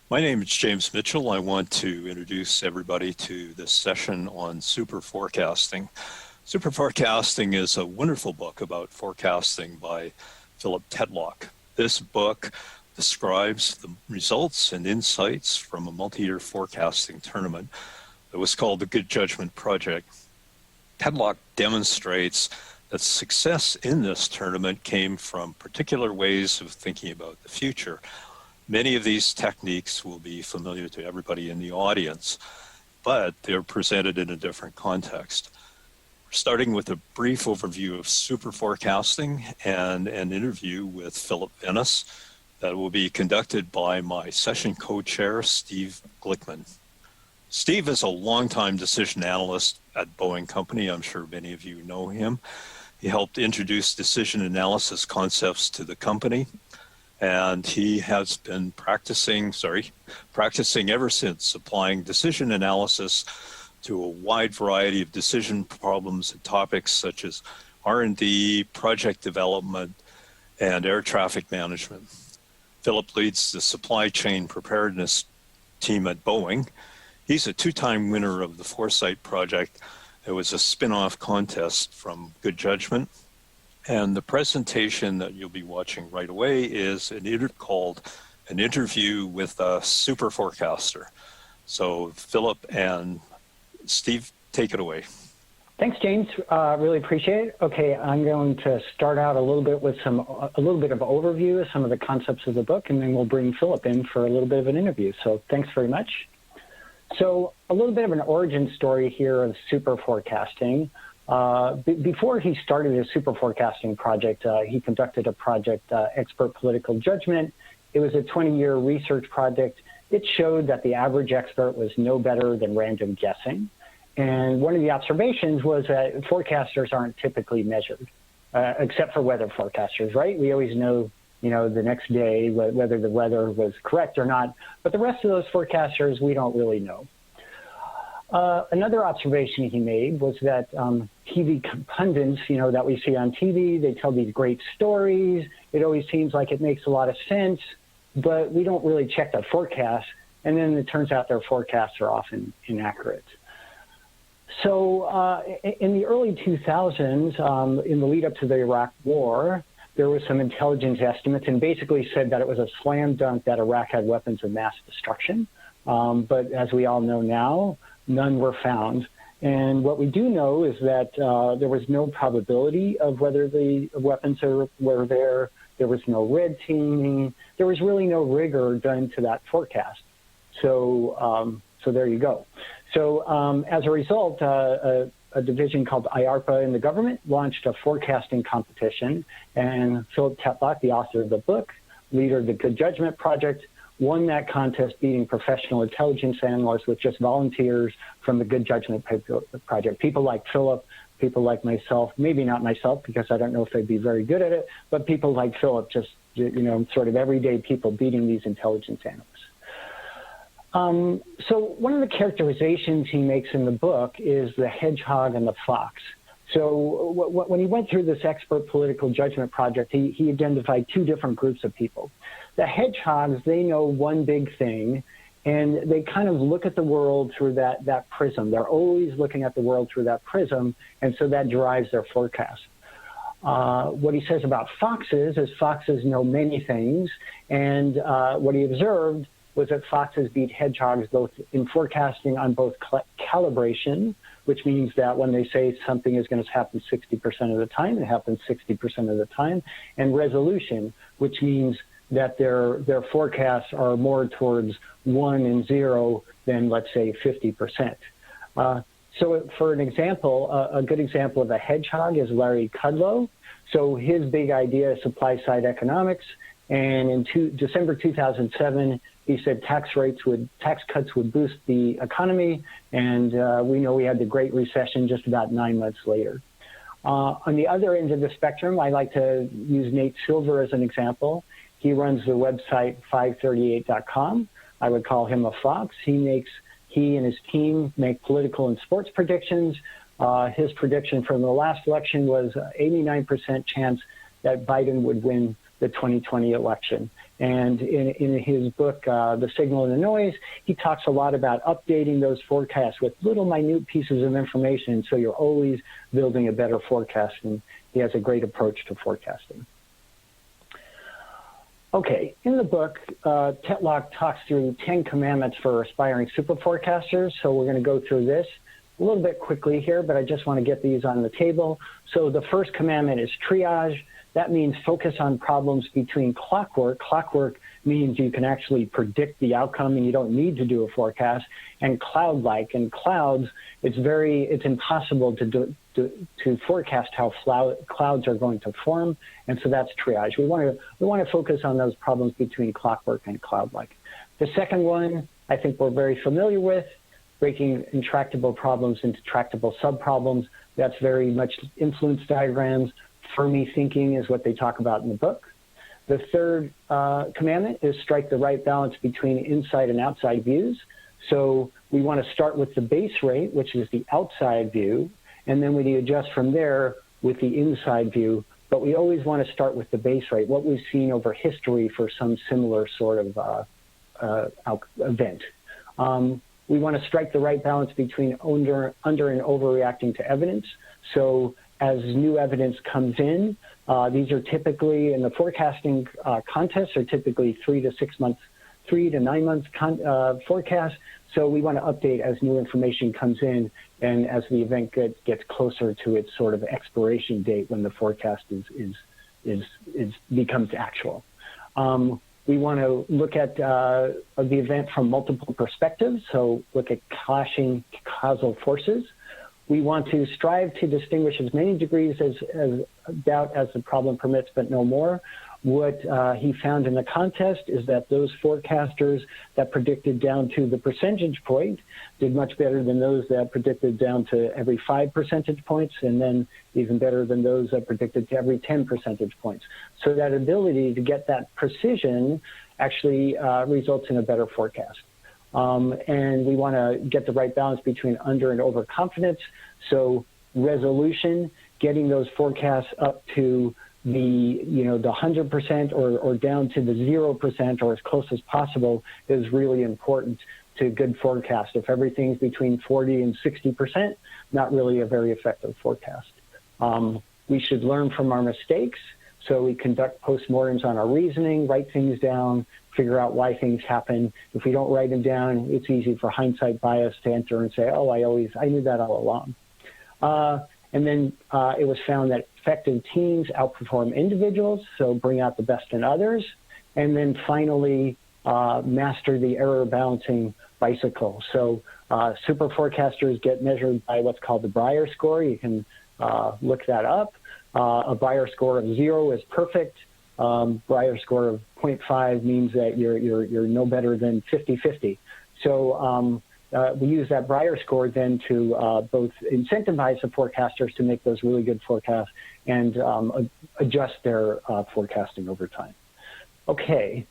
My name is James Mitchell. I want to introduce everybody to this session on super forecasting. Super forecasting is a wonderful book about forecasting by Philip Tetlock. This book describes the results and insights from a multi-year forecasting tournament that was called the Good Judgment Project. Tetlock demonstrates that success in this tournament came from particular ways of thinking about the future. Many of these techniques will be familiar to everybody in the audience, but they're presented in a different context. We're starting with a brief overview of super forecasting and an interview with Philip Venus that will be conducted by my session co-chair, Steve Glickman. Steve is a longtime decision analyst at Boeing Company. I'm sure many of you know him. He helped introduce decision analysis concepts to the company, and he has been practicing ever since, applying decision analysis to a wide variety of decision problems and topics such as R&D, project development, and air traffic management. Philip leads the supply chain preparedness team at Boeing. He's a two-time winner of the Foresight project. It was a spin-off contest from Good Judgment. And the presentation that you'll be watching right away is called An Interview with a Super Forecaster. So Philip and Steve, take it away. Thanks, James. Really appreciate it. Okay, I'm going to start out a little bit with a little bit of overview of some of the concepts of the book, and then we'll bring Philip in for a little bit of an interview. So thanks very much. So a little bit of an origin story here of super forecasting. Before he started his super forecasting project, he conducted a project, Expert Political Judgment. It was a 20-year research project. It showed that the average expert was no better than random guessing. And one of the observations was that forecasters aren't typically measured, except for weather forecasters, right? We always know, the next day whether the weather was correct or not. But the rest of those forecasters, we don't really know. Another observation he made was that TV pundits, that we see on TV, they tell these great stories. It always seems like it makes a lot of sense, but we don't really check their forecasts. And then it turns out their forecasts are often inaccurate. So in the early 2000s, in the lead up to the Iraq War, there was some intelligence estimates and basically said that it was a slam dunk that Iraq had weapons of mass destruction. But as we all know now, none were found. And what we do know is that there was no probability of whether the weapons were there. There was no red teaming. There was really no rigor done to that forecast. So there you go. So as a result, a division called IARPA in the government launched a forecasting competition. And Philip Tetlock, the author of the book, leader of the Good Judgment Project, won that contest, beating professional intelligence analysts with just volunteers from the Good Judgment Project. People like Philip, people like myself, maybe not myself because I don't know if they'd be very good at it, but people like Philip, just, sort of everyday people beating these intelligence analysts. So one of the characterizations he makes in the book is the hedgehog and the fox. So when he went through this Expert Political Judgment Project, he identified two different groups of people. The hedgehogs, they know one big thing, and they kind of look at the world through that prism. They're always looking at the world through that prism, and so that drives their forecast. What he says about foxes is foxes know many things, and what he observed was that foxes beat hedgehogs both in forecasting on both calibration, which means that when they say something is going to happen 60% of the time, it happens 60% of the time, and resolution, which means that their forecasts are more towards 1 and 0 than, let's say, 50%. So for an example, a good example of a hedgehog is Larry Kudlow. So his big idea is supply-side economics, and in December 2007, he said tax cuts would boost the economy, and we know we had the Great Recession just about 9 months later. On the other end of the spectrum, I like to use Nate Silver as an example. He runs the website 538.com. I would call him a fox. He and his team make political and sports predictions. His prediction from the last election was 89% chance that Biden would win the 2020 election. And in his book, The Signal and the Noise, he talks a lot about updating those forecasts with little minute pieces of information, so you're always building a better forecast, and he has a great approach to forecasting. Okay, in the book, Tetlock talks through 10 commandments for aspiring super forecasters, so we're going to go through this a little bit quickly here, but I just want to get these on the table. So the first commandment is triage. That means focus on problems between clockwork. Clockwork means you can actually predict the outcome and you don't need to do a forecast. And cloud-like. In clouds, it's impossible to forecast how clouds are going to form, and so that's triage. We want to focus on those problems between clockwork and cloud-like. The second one, I think we're very familiar with, breaking intractable problems into tractable subproblems. That's very much influence diagrams. Fermi thinking is what they talk about in the book. The third commandment is strike the right balance between inside and outside views. So we want to start with the base rate, which is the outside view, and then we adjust from there with the inside view. But we always want to start with the base rate, what we've seen over history for some similar sort of event. We want to strike the right balance between under and overreacting to evidence. So as new evidence comes in, these are typically, in the forecasting contests, are typically 3 to 9 months forecast. So we want to update as new information comes in and as the event gets closer to its sort of expiration date when the forecast becomes actual. We want to look at the event from multiple perspectives, so look at clashing causal forces. We want to strive to distinguish as many degrees as doubt as the problem permits, but no more. What he found in the contest is that those forecasters that predicted down to the percentage point did much better than those that predicted down to every 5 percentage points, and then even better than those that predicted to every 10 percentage points. So that ability to get that precision actually results in a better forecast. And we want to get the right balance between under and overconfidence. So resolution, getting those forecasts up to the 100% or down to the 0% or as close as possible is really important to good forecast. If everything's between 40 and 60%, not really a very effective forecast. We should learn from our mistakes. So we conduct postmortems on our reasoning, write things down, figure out why things happen. If we don't write them down, it's easy for hindsight bias to enter and say, oh, I knew that all along. And then it was found that effective teams outperform individuals, so bring out the best in others. And then finally, master the error balancing bicycle. So super forecasters get measured by what's called the Breyer score. You can look that up. A Breyer score of 0 is perfect. Breyer score of 0.5 means that you're no better than 50-50. So we use that Breyer score then to both incentivize the forecasters to make those really good forecasts and adjust their forecasting over time. Okay,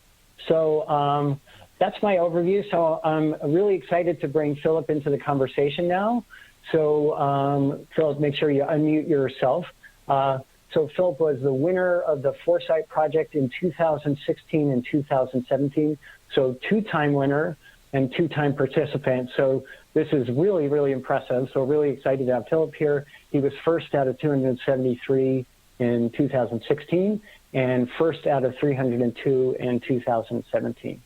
so that's my overview. So I'm really excited to bring Philip into the conversation now. So Philip, make sure you unmute yourself. So Philip was the winner of the Foresight project in 2016 and 2017. So two-time winner and two-time participant. So this is really, really impressive. So really excited to have Philip here. He was first out of 273 in 2016 and first out of 302 in 2017.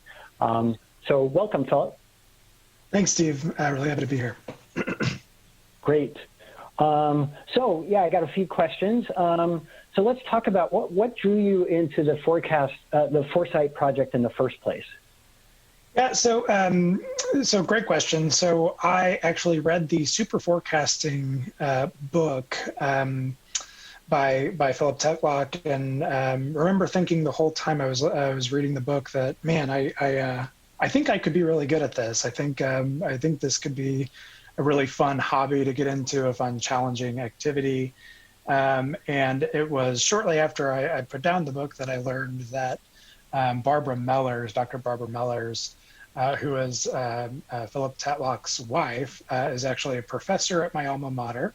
So welcome, Philip. Thanks, Steve. Really happy to be here. Great. So yeah, I got a few questions. So let's talk about what drew you into the Foresight project in the first place. Yeah, so great question. So I actually read the Super Forecasting book by Philip Tetlock, and remember thinking the whole time I was reading the book that, man, I think I could be really good at this. I think this could be a really fun hobby to get into, a fun, challenging activity. And it was shortly after I put down the book that I learned that Dr. Barbara Mellers, who is Philip Tetlock's wife, is actually a professor at my alma mater.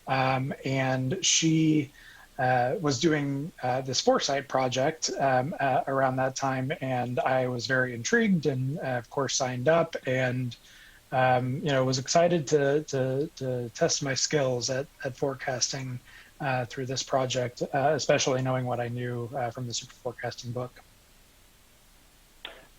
And she was doing this Foresight project around that time, and I was very intrigued, and of course signed up, and was excited to test my skills at forecasting through this project, especially knowing what I knew from the super forecasting book.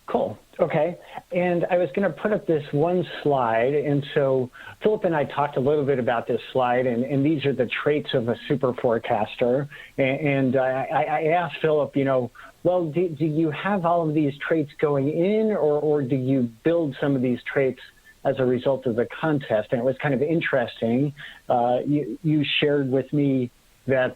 Cool. Okay. And I was going to put up this one slide. And so Philip and I talked a little bit about this slide, and these are the traits of a super forecaster. And I asked Philip, well, do you have all of these traits going in, or do you build some of these traits as a result of the contest? And it was kind of interesting. You shared with me that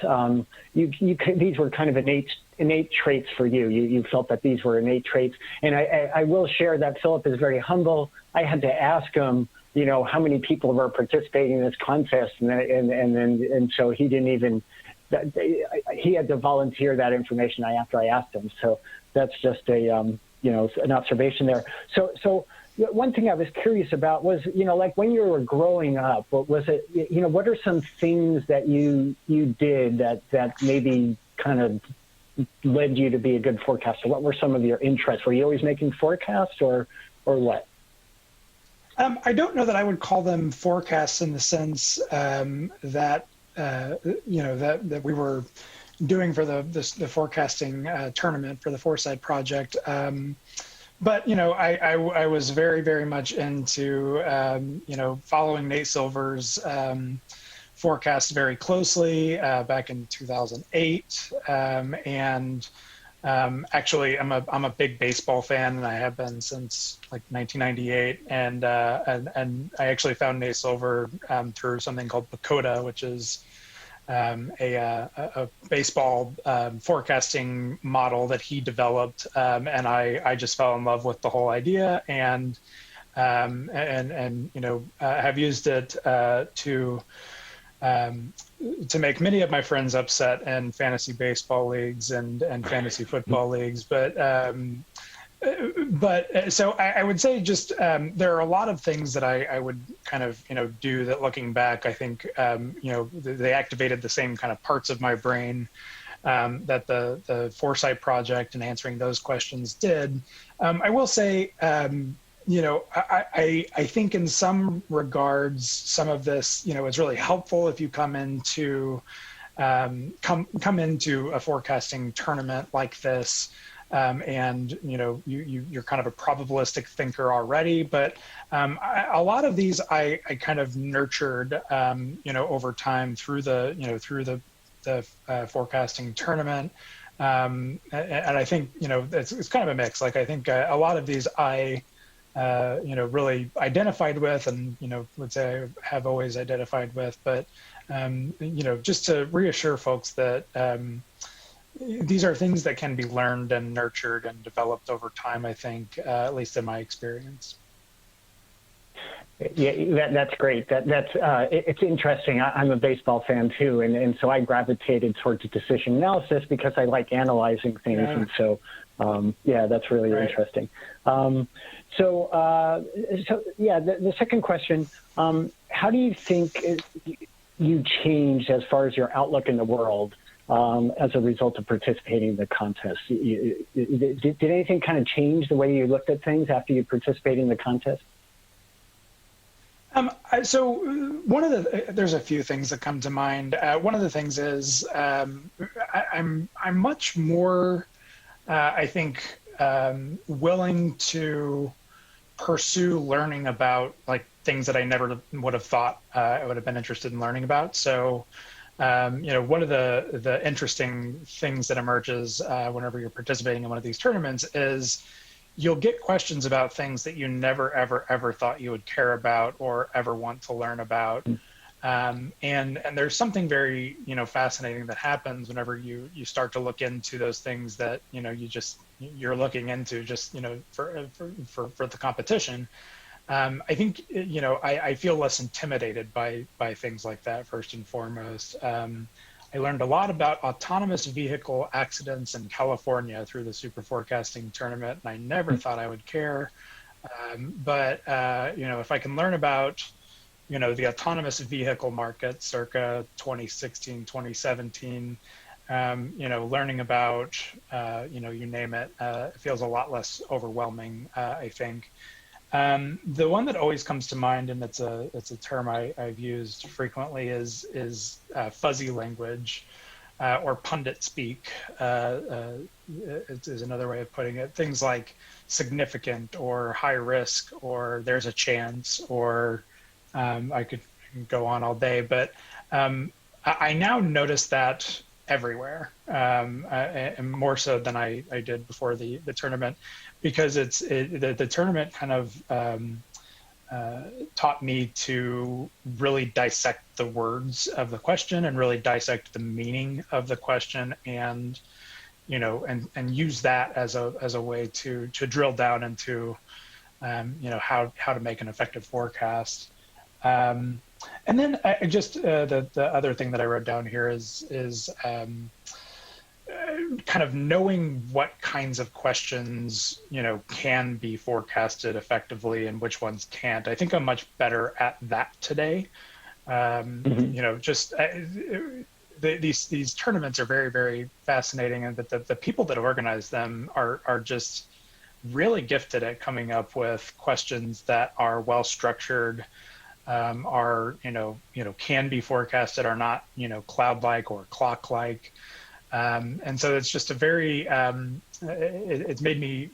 these were kind of innate traits for you. You felt that these were innate traits. And I will share that Philip is very humble. I had to ask him, how many people were participating in this contest, and so he didn't even. He had to volunteer that information after I asked him. So that's just an observation there. So one thing I was curious about was, like when you were growing up, was it, what are some things that you did that maybe kind of led you to be a good forecaster? What were some of your interests? Were you always making forecasts, or what? I don't know that I would call them forecasts in the sense that that we were doing for the forecasting tournament for the Foresight project. But I was very, very much into following Nate Silver's forecast very closely back in 2008, and actually I'm a big baseball fan, and I have been since like 1998. And I actually found Nate Silver through something called Pacoda, which is a baseball forecasting model that he developed, and I just fell in love with the whole idea, and have used it to make many of my friends upset in fantasy baseball leagues and fantasy football leagues. But so I would say just there are a lot of things that I would kind of do that, looking back, I think they activated the same kind of parts of my brain that the Foresight project and answering those questions did. I will say I think in some regards some of this is really helpful if you come into a forecasting tournament like this. And you're kind of a probabilistic thinker already, but a lot of these I kind of nurtured over time through the forecasting tournament, and I think it's kind of a mix. Like I think a lot of these I really identified with, and would say I have always identified with, but just to reassure folks that these are things that can be learned and nurtured and developed over time, I think, at least in my experience. Yeah, that's great. It's interesting. I'm a baseball fan too, and so I gravitated towards decision analysis because I like analyzing things, and so that's really interesting. The second question: how do you think you changed as far as your outlook in the world as a result of participating in the contest? Did anything kind of change the way you looked at things after you participated in the contest? So there's a few things that come to mind. One of the things is I'm much more, I think, willing to pursue learning about like things that I never would have thought I would have been interested in learning about. So one of the interesting things that emerges whenever you're participating in one of these tournaments is you'll get questions about things that you never, ever, ever thought you would care about or ever want to learn about. And there's something very, fascinating that happens whenever you start to look into those things that, you're looking into just, for the competition. I think, I feel less intimidated by things like that, first and foremost. I learned a lot about autonomous vehicle accidents in California through the super forecasting tournament, and I never thought I would care. But if I can learn about, the autonomous vehicle market circa 2016, 2017, learning about, you name it, it feels a lot less overwhelming, I think. The one that always comes to mind, and it's a term I've used frequently, is fuzzy language, or pundit speak, is another way of putting it. Things like significant or high risk, or there's a chance, or I could go on all day, but I now notice that everywhere, and more so than I did before the tournament, because the tournament kind of taught me to really dissect the words of the question and really dissect the meaning of the question, and and use that as a way to drill down into how to make an effective forecast. And then I just the other thing that I wrote down here is kind of knowing what kinds of questions can be forecasted effectively and which ones can't. I think I'm much better at that today. Just these tournaments are very, very fascinating, and the people that organize them are just really gifted at coming up with questions that are well structured, are can be forecasted, are not cloud-like or clock-like, and so it's just a very it's made me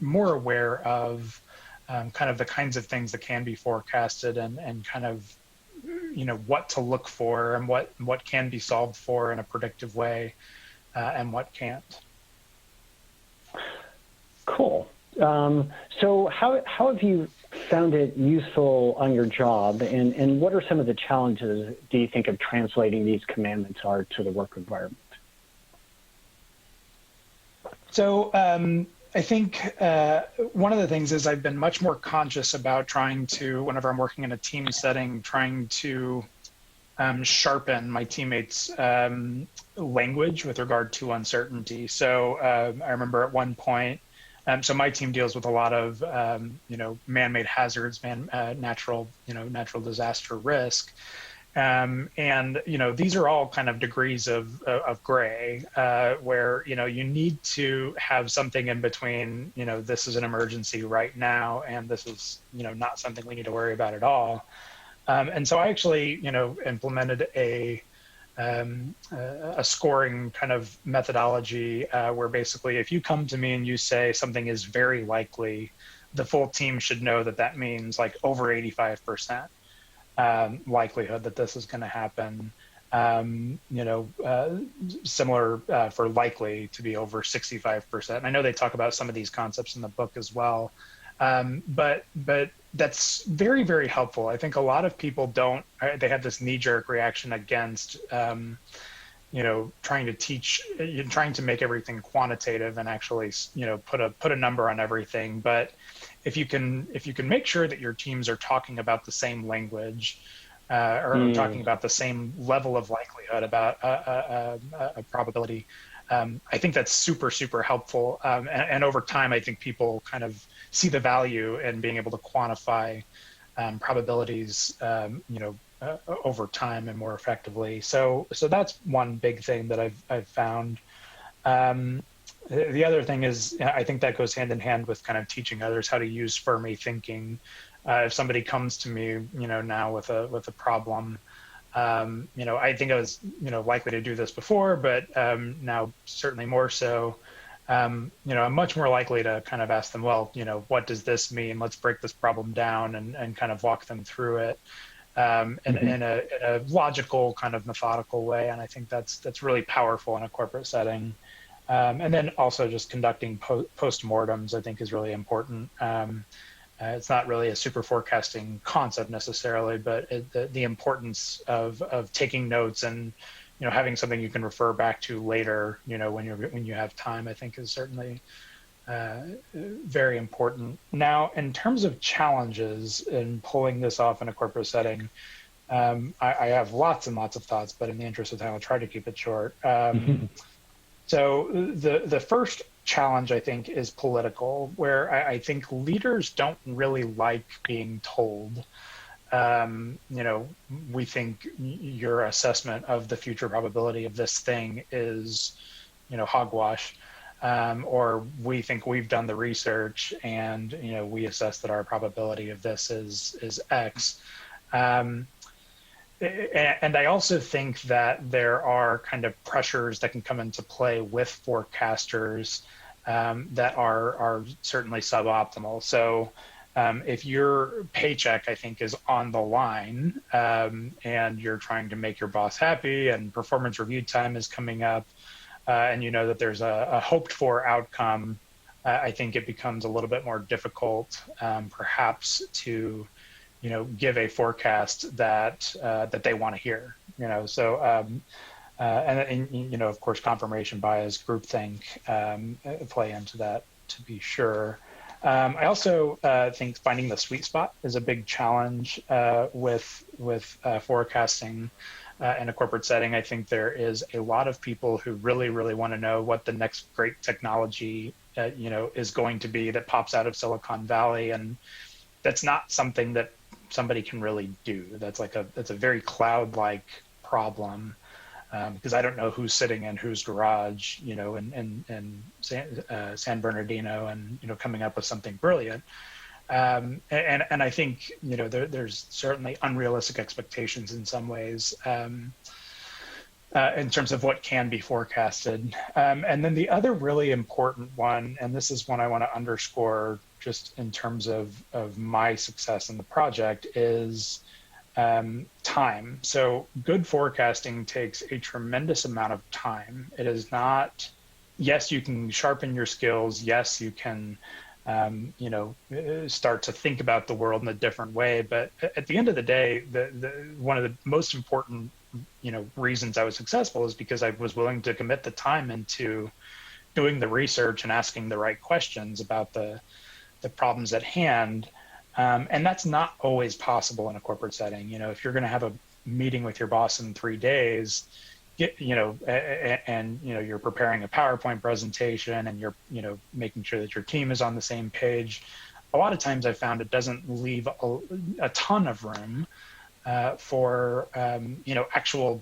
more aware of kind of the kinds of things that can be forecasted, and kind of what to look for, and what can be solved for in a predictive way, and what can't. Cool. So how have you found it useful on your job, and what are some of the challenges, do you think, of translating these commandments are to the work environment? So I think one of the things is I've been much more conscious about trying to, whenever I'm working in a team setting, trying to sharpen my teammates' language with regard to uncertainty. So I remember at one point, so my team deals with a lot of man-made hazards, natural disaster risk, and these are all kind of degrees of gray, where you need to have something in between. This is an emergency right now, and this is not something we need to worry about at all. And so I actually implemented a scoring kind of methodology, where basically if you come to me and you say something is very likely, the full team should know that means like over 85% likelihood that this is going to happen. Similar for likely to be over 65%. And I know they talk about some of these concepts in the book as well, but that's very, very helpful. I think a lot of people they have this knee-jerk reaction against, trying to make everything quantitative and actually, put a number on everything. But if you can make sure that your teams are talking about the same language, or talking about the same level of likelihood about a probability, I think that's super, super helpful. And over time, I think people kind of see the value in being able to quantify probabilities, over time and more effectively. So that's one big thing that I've found. The other thing is, I think that goes hand in hand with kind of teaching others how to use Fermi thinking. If somebody comes to me, now with a problem, I think I was, likely to do this before, but now certainly more so. I'm much more likely to kind of ask them, well, what does this mean? Let's break this problem down and kind of walk them through it in a logical, kind of methodical way. And I think that's really powerful in a corporate setting. And then also just conducting postmortems, I think, is really important. It's not really a super forecasting concept necessarily, but the importance of taking notes and having something you can refer back to later, when you have time, I think is certainly very important. Now, in terms of challenges in pulling this off in a corporate setting, I have lots and lots of thoughts, but in the interest of time, I'll try to keep it short. So the first challenge, I think, is political, where I think leaders don't really like being told we think your assessment of the future probability of this thing is, hogwash. Or we think we've done the research and, we assess that our probability of this is X. And I also think that there are kind of pressures that can come into play with forecasters that are certainly suboptimal. So if your paycheck, I think, is on the line and you're trying to make your boss happy and performance review time is coming up, and you know that there's a hoped for outcome, I think it becomes a little bit more difficult, perhaps, to give a forecast that they want to hear. So and of course, confirmation bias, groupthink play into that, to be sure. I also think finding the sweet spot is a big challenge with forecasting. In a corporate setting. I think there is a lot of people who really, really want to know what the next great technology, is going to be that pops out of Silicon Valley, and that's not something that somebody can really do. That's a very cloud-like problem because I don't know who's sitting in whose garage, in San Bernardino, and coming up with something brilliant. And I think there's certainly unrealistic expectations in some ways in terms of what can be forecasted. And then the other really important one, and this is one I want to underscore just in terms of my success in the project, is time. So good forecasting takes a tremendous amount of time. It is not, yes, you can sharpen your skills. Yes, you can start to think about the world in a different way. But at the end of the day, one of the most important, reasons I was successful is because I was willing to commit the time into doing the research and asking the right questions about the problems at hand. And that's not always possible in a corporate setting. If you're going to have a meeting with your boss in 3 days, and you're preparing a PowerPoint presentation and you're making sure that your team is on the same page, a lot of times I found it doesn't leave a ton of room for actual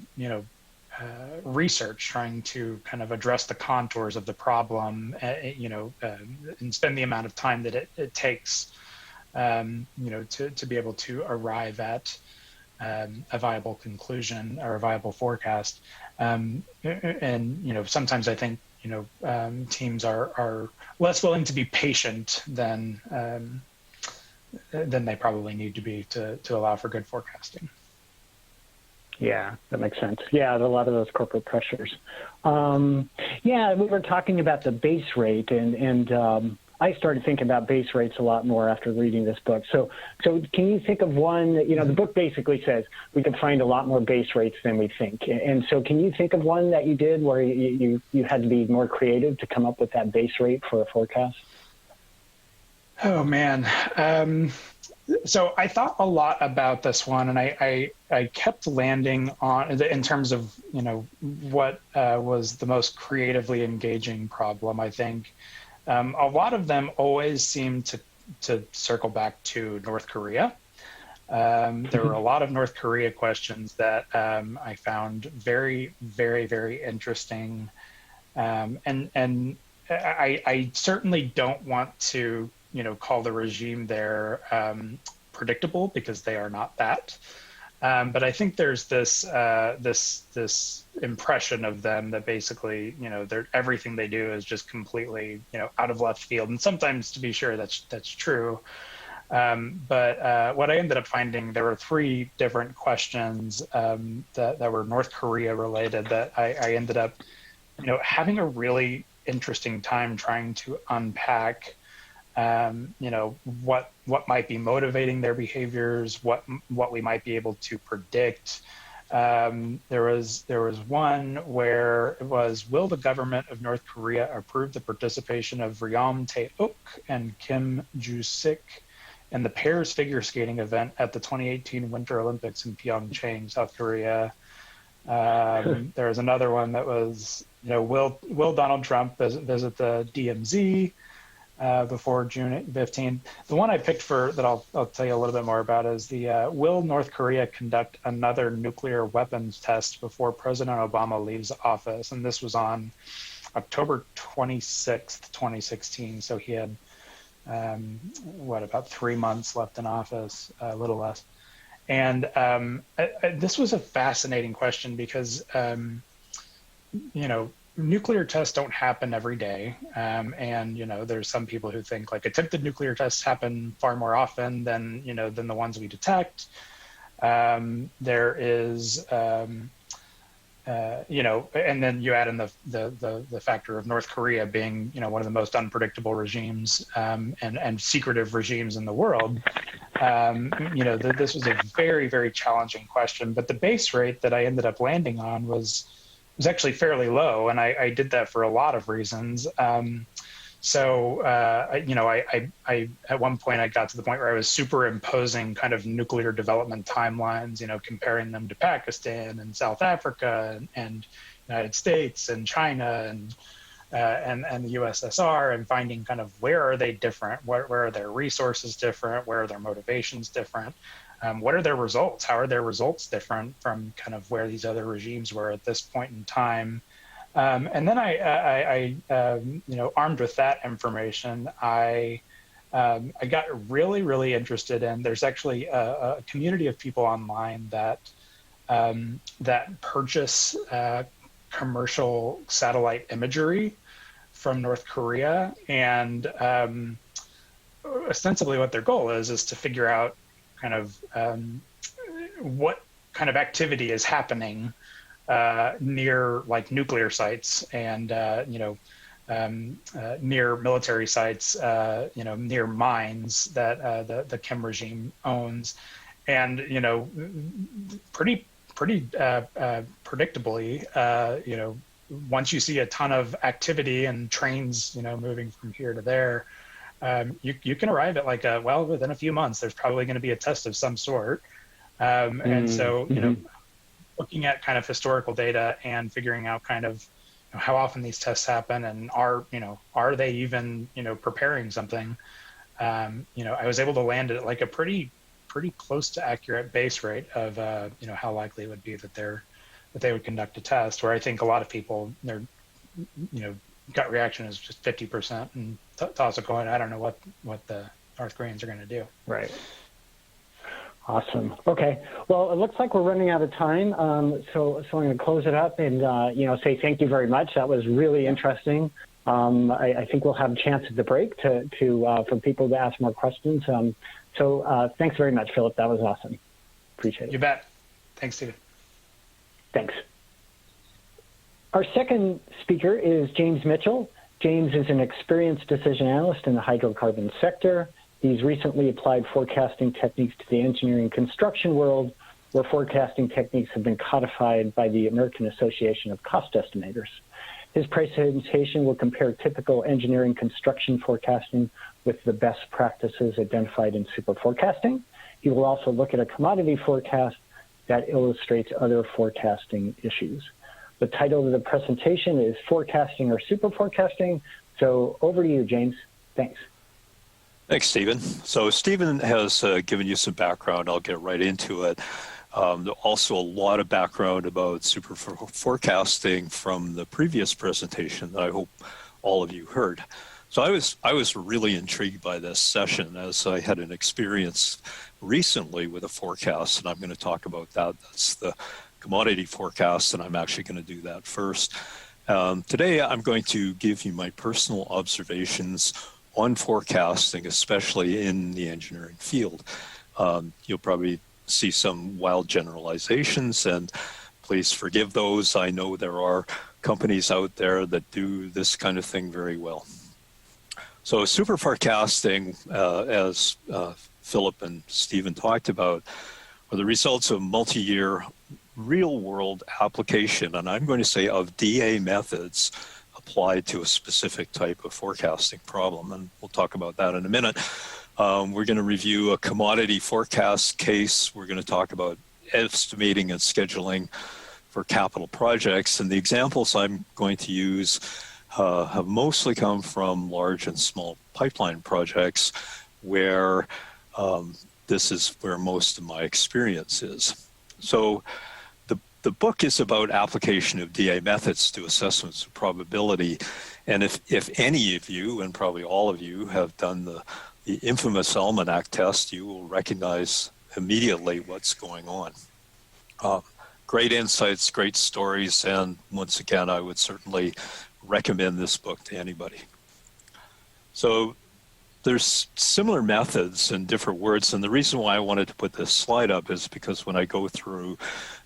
research, trying to kind of address the contours of the problem, and spend the amount of time that it takes to be able to arrive at a viable conclusion or a viable forecast. And sometimes I think teams are less willing to be patient than they probably need to be to allow for good forecasting. Yeah, that makes sense. Yeah, a lot of those corporate pressures. Yeah, we were talking about the base rate, and I started thinking about base rates a lot more after reading this book. So can you think of one? The book basically says we can find a lot more base rates than we think. And so can you think of one that you did where you had to be more creative to come up with that base rate for a forecast? Oh, man. So I thought a lot about this one, and I kept landing on, in terms of, what was the most creatively engaging problem, I think. A lot of them always seem to circle back to North Korea. There were a lot of North Korea questions that I found very, very, very interesting. And I certainly don't want to, call the regime there predictable, because they are not that. But I think there's this impression of them that basically, everything they do is just completely, out of left field. And sometimes, to be sure, that's true. But what I ended up finding, there were 3 different questions that were North Korea related that I ended up, having a really interesting time trying to unpack. What might be motivating their behaviors, what we might be able to predict. There was one where it was, will the government of North Korea approve the participation of Ryom Tae-uk and Kim Joo-sik in the pairs figure skating event at the 2018 Winter Olympics in Pyeongchang, South Korea? There was another one that was, will Donald Trump visit the DMZ? before June 15th. The one I picked that I'll tell you a little bit more about is the will North Korea conduct another nuclear weapons test before President Obama leaves office? And this was on October 26th, 2016. So he had, about 3 months left in office, a little less. And this was a fascinating question because, nuclear tests don't happen every day. And, there's some people who think like attempted nuclear tests happen far more often than the ones we detect. There is, and then you add in the factor of North Korea being, one of the most unpredictable regimes and secretive regimes in the world. This was a very, very challenging question, but the base rate that I ended up landing on was actually fairly low, and I did that for a lot of reasons. I at one point I got to the point where I was superimposing kind of nuclear development timelines, comparing them to Pakistan and South Africa and United States and China and the USSR, and finding kind of where are they different, where are their resources different, where are their motivations different, what are their results, how are their results different from kind of where these other regimes were at this point in time. And then I armed with that information, I got really, really interested in. There's actually a community of people online that purchase commercial satellite imagery from North Korea, and ostensibly what their goal is to figure out kind of what kind of activity is happening near like nuclear sites and near military sites, near mines that the Kim regime owns, and pretty predictably, once you see a ton of activity and trains moving from here to there, you can arrive at like within a few months there's probably going to be a test of some sort, and so looking at kind of historical data and figuring out kind of how often these tests happen and are they even preparing something, I was able to land at like a pretty close to accurate base rate of how likely it would be that they would conduct a test, where I think a lot of people, their gut reaction is just 50% and toss a coin. I don't know what the North Koreans are going to do. Right. Awesome. Okay. Well, it looks like we're running out of time. So I'm going to close it up and, say thank you very much. That was really interesting. I think we'll have a chance at the break for people to ask more questions. So thanks very much, Philip. That was awesome. Appreciate it. You bet. Thanks, Stephen. Thanks. Our second speaker is James Mitchell. James is an experienced decision analyst in the hydrocarbon sector. He's recently applied forecasting techniques to the engineering construction world, where forecasting techniques have been codified by the American Association of Cost Estimators. His presentation will compare typical engineering construction forecasting with the best practices identified in super forecasting. He will also look at a commodity forecast that illustrates other forecasting issues. The title of the presentation is Forecasting or Super Forecasting. So over to you, James. Thanks. Thanks, Stephen. So Stephen has given you some background. I'll get right into it. Also a lot of background about super forecasting from the previous presentation that I hope all of you heard. So I was really intrigued by this session, as I had an experience recently with a forecast, and I'm going to talk about that. That's the commodity forecast, and I'm actually going to do that first. Today, I'm going to give you my personal observations on forecasting, especially in the engineering field. You'll probably see some wild generalizations, and please forgive those. I know there are companies out there that do this kind of thing very well. So super forecasting, as Philip and Stephen talked about, are the results of multi-year real-world application, and I'm going to say of DA methods applied to a specific type of forecasting problem, and we'll talk about that in a minute. We're going to review a commodity forecast case. We're going to talk about estimating and scheduling for capital projects, and the examples I'm going to use have mostly come from large and small pipeline projects where this is where most of my experience is. So the book is about application of DA methods to assessments of probability. And if any of you, and probably all of you, have done the infamous almanac test, you will recognize immediately what's going on. Great insights, great stories, and once again, I would certainly recommend this book to anybody. So there's similar methods and different words, and the reason why I wanted to put this slide up is because when I go through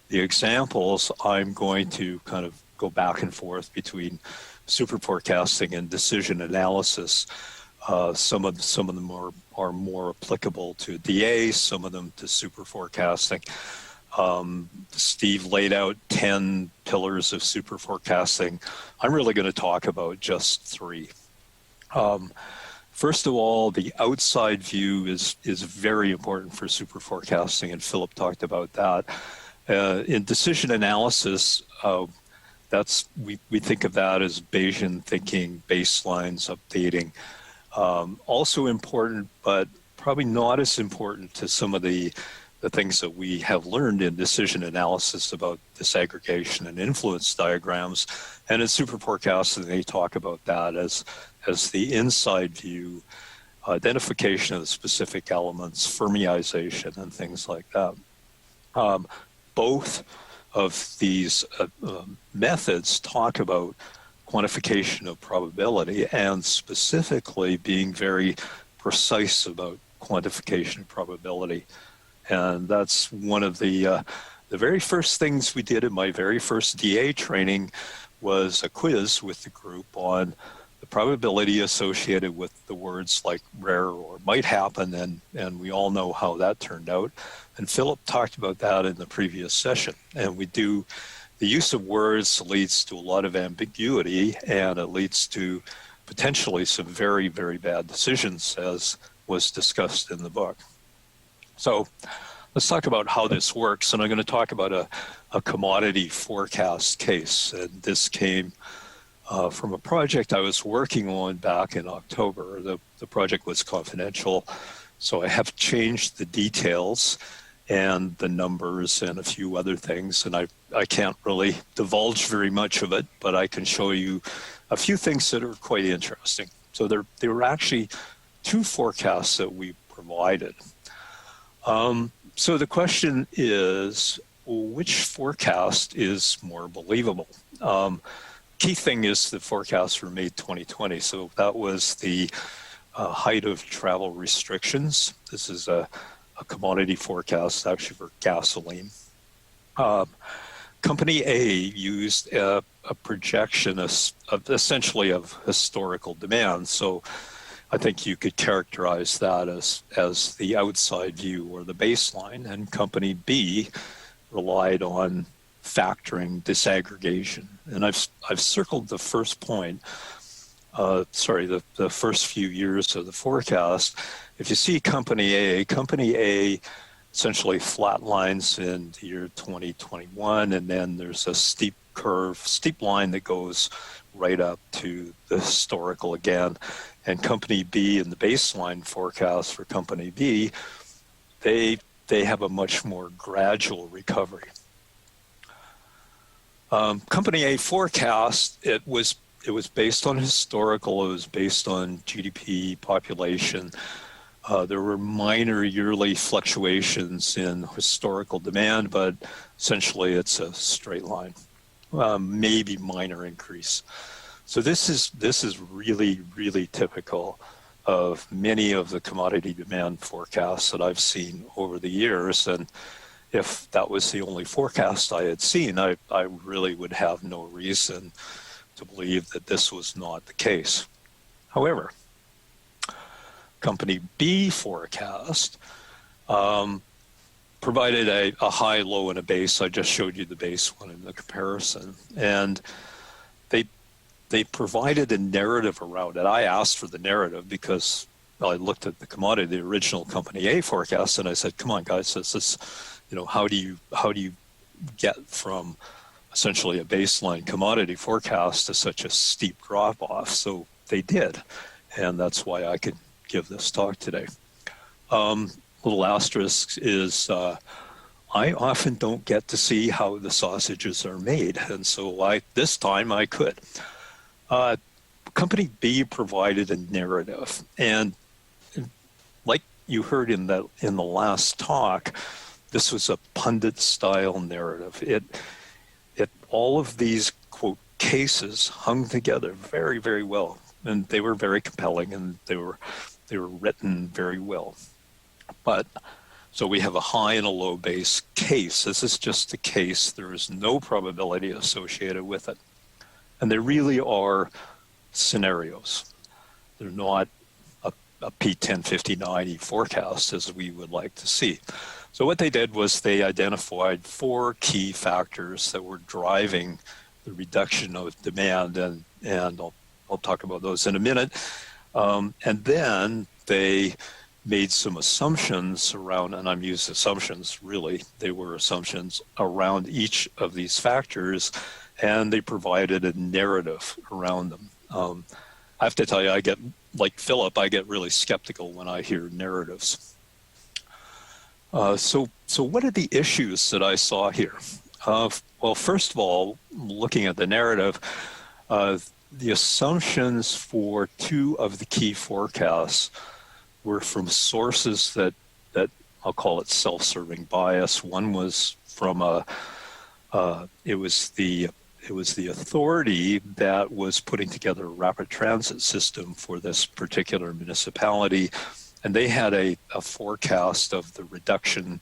the examples, I'm going to kind of go back and forth between super forecasting and decision analysis. Some of them are more applicable to DA, some of them to super forecasting. Steve laid out 10 pillars of super forecasting. I'm really going to talk about just 3. First of all, the outside view is very important for super forecasting, and Philip talked about that. In decision analysis, we think of that as Bayesian thinking, baselines, updating. Also important, but probably not as important to some of the things that we have learned in decision analysis about disaggregation and influence diagrams. And in super forecasting, they talk about that as the inside view, identification of the specific elements, Fermiization, and things like that. Both of these methods talk about quantification of probability and specifically being very precise about quantification of probability. And that's one of the very first things we did in my very first DA training was a quiz with the group on the probability associated with the words like rare or might happen, and we all know how that turned out. And Philip talked about that in the previous session. And the use of words leads to a lot of ambiguity, and it leads to potentially some very, very bad decisions, as was discussed in the book. So let's talk about how this works. And I'm going to talk about a commodity forecast case. And this came from a project I was working on back in October. The project was confidential, so I have changed the details and the numbers and a few other things, and I can't really divulge very much of it, but I can show you a few things that are quite interesting. So there were actually 2 forecasts that we provided. So the question is, which forecast is more believable? Key thing is the forecast for May 2020. So that was the height of travel restrictions. This is a commodity forecast actually for gasoline. Company A used a projection of essentially of historical demand. So I think you could characterize that as the outside view or the baseline. And Company B relied on factoring disaggregation. And I've circled the first point, the first few years of the forecast. If you see Company A essentially flatlines in the year 2021, and then there's a steep line that goes right up to the historical again. And Company B in the baseline forecast for Company B, they have a much more gradual recovery. Company A forecast, it was based on historical, it was based on GDP, population. There were minor yearly fluctuations in historical demand, but essentially it's a straight line, maybe minor increase. So this is really, really typical of many of the commodity demand forecasts that I've seen over the years. And if that was the only forecast I had seen, I really would have no reason to believe that this was not the case. However, Company B forecast provided a high, low, and a base. I just showed you the base one in the comparison. And they provided a narrative around it. I asked for the narrative because I looked at the commodity, the original Company A forecast, and I said, come on, guys, this is, how do you get from essentially a baseline commodity forecast to such a steep drop off? So they did. and that's why I could give this talk today. Little asterisk is I often don't get to see how the sausages are made, and so this time I could. Company B provided a narrative, and like you heard in the last talk, this was a pundit-style narrative. It all of these quote cases hung together very, very well, and they were very compelling, and they were written very well. But so we have a high and a low base case. This is just a case. There is no probability associated with it, and they really are scenarios. They're not a P1050-90 forecast as we would like to see. So what they did was they identified 4 key factors that were driving the reduction of demand, and I'll talk about those in a minute. And then they made some assumptions around, and I'm using assumptions, really, they were assumptions around each of these factors, and they provided a narrative around them. I have to tell you, like Philip, I get really skeptical when I hear narratives. So what are the issues that I saw here? Well, first of all, looking at the narrative, the assumptions for 2 of the key forecasts were from sources that I'll call it self-serving bias. One was from it was the authority that was putting together a rapid transit system for this particular municipality, and they had a forecast of the reduction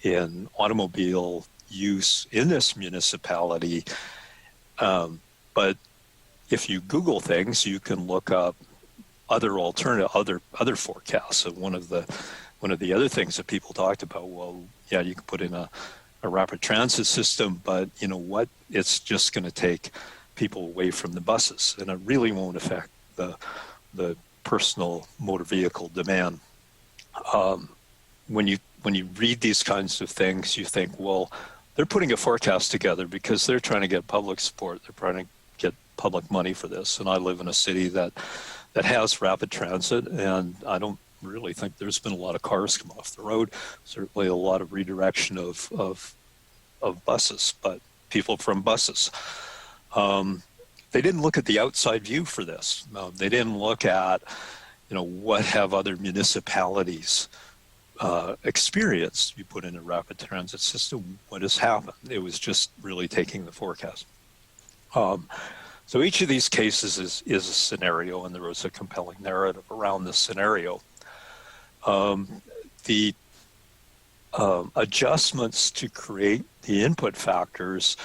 in automobile use in this municipality. But if you Google things, you can look up other forecasts. And one of the other things that people talked about, well, yeah, you can put in a rapid transit system, but you know what? It's just going to take people away from the buses, and it really won't affect the personal motor vehicle demand. When you read these kinds of things, you think, well, they're putting a forecast together because they're trying to get public support. They're trying to get public money for this. And I live in a city that has rapid transit, and I don't really think there's been a lot of cars come off the road. Certainly a lot of redirection of buses, but people from buses. They didn't look at the outside view for this. They didn't look at, what have other municipalities experienced. You put in a rapid transit system, what has happened? It was just really taking the forecast. So each of these cases is a scenario, and there was a compelling narrative around this scenario. The adjustments to create the input factors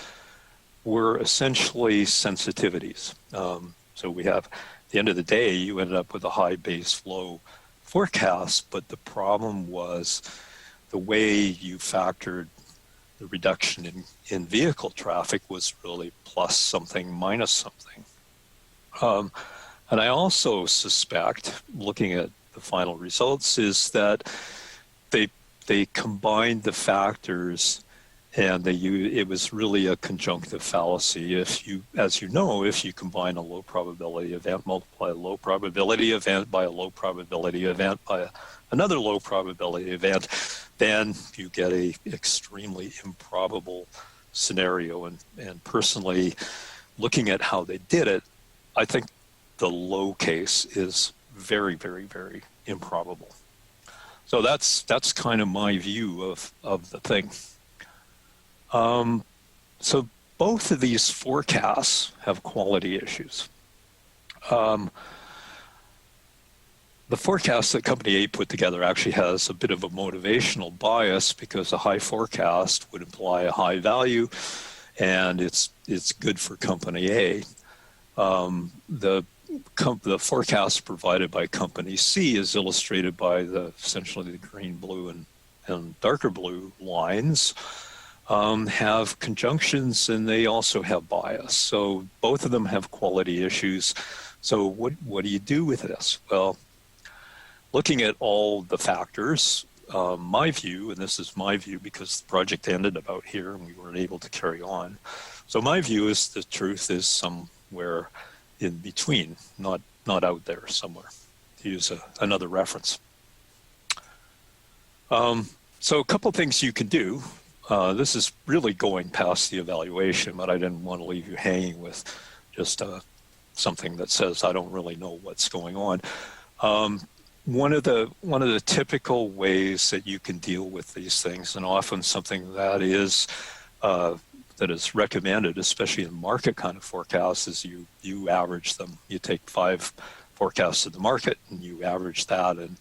were essentially sensitivities. So we have, at the end of the day, you ended up with a high base, low forecast, but the problem was the way you factored the reduction in vehicle traffic was really plus something, minus something. And I also suspect, looking at the final results, is that they combined the factors, and it was really a conjunctive fallacy. If you combine a low probability event, multiply a low probability event by a low probability event by another low probability event, then you get a extremely improbable scenario. And personally, looking at how they did it, I think the low case is very, very, very improbable. So that's kind of my view of the thing. So both of these forecasts have quality issues. The forecast that Company A put together actually has a bit of a motivational bias, because a high forecast would imply a high value, and it's good for Company A. The forecast provided by Company C is illustrated by essentially the green, blue, and darker blue lines. Have conjunctions, and they also have bias. So both of them have quality issues. So what do you do with this? Well, looking at all the factors, my view, and this is my view because the project ended about here and we weren't able to carry on. So my view is the truth is somewhere in between, not out there somewhere. use another reference. So a couple of things you can do. This is really going past the evaluation, but I didn't want to leave you hanging with just something that says I don't really know what's going on. One of the typical ways that you can deal with these things, and often something that is recommended, especially in market kind of forecasts, is you average them. You take 5 forecasts of the market and you average that, and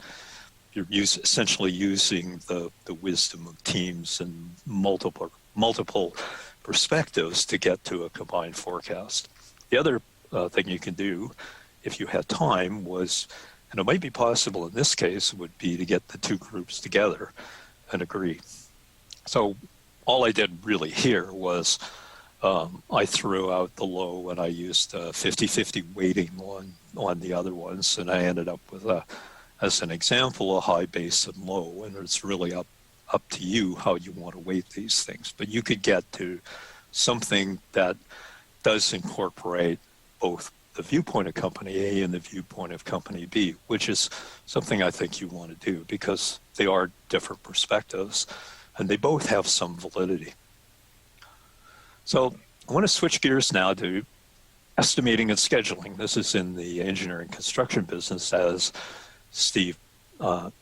you're essentially using the wisdom of teams and multiple perspectives to get to a combined forecast. The other thing you can do, if you had time, was, and it might be possible in this case, would be to get the 2 groups together and agree. So all I did really here was I threw out the low and I used 50-50 weighting on the other ones, and I ended up with as an example, a high, base, and low, and it's really up to you how you want to weight these things. But you could get to something that does incorporate both the viewpoint of company A and the viewpoint of company B, which is something I think you want to do because they are different perspectives and they both have some validity. So I want to switch gears now to estimating and scheduling. This is in the engineering construction business, as Steve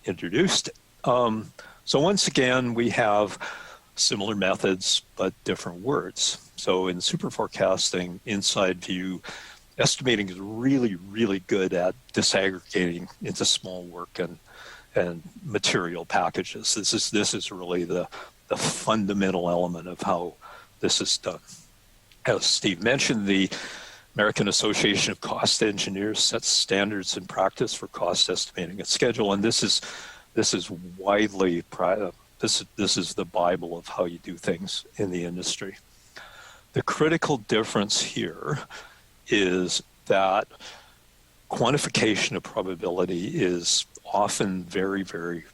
introduced. So once again, we have similar methods, but different words. So in super forecasting, inside view, estimating is really, really good at disaggregating into small work and material packages. This is really the fundamental element of how this is done. As Steve mentioned, the American Association of Cost Engineers sets standards and practice for cost estimating and schedule, and this is widely this is the Bible of how you do things in the industry. The critical difference here is that quantification of probability is often very, very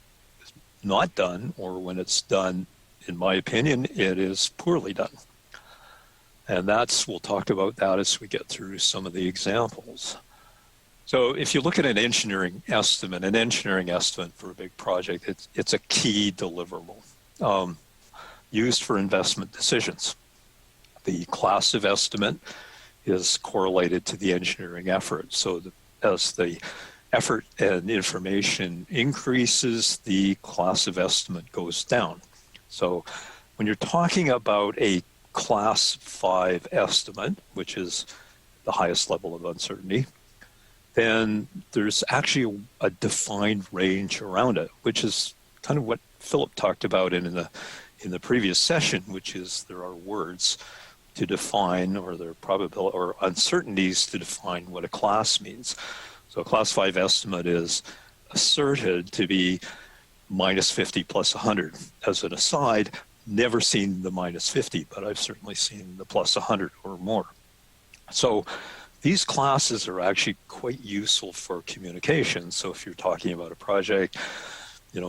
not done, or when it's done, in my opinion, it is poorly done. And we'll talk about that as we get through some of the examples. So if you look at an engineering estimate for a big project, it's a key deliverable used for investment decisions. The class of estimate is correlated to the engineering effort. So as the effort and information increases, the class of estimate goes down. So when you're talking about a class 5 estimate, which is the highest level of uncertainty, then there's actually a defined range around it, which is kind of what Philip talked about in the previous session, which is there are words to define, or there are probability or uncertainties to define what a class means. So a class 5 estimate is asserted to be minus 50 plus 100. As an aside, never seen the minus 50, but I've certainly seen the plus 100 or more. So these classes are actually quite useful for communication. So if you're talking about a project,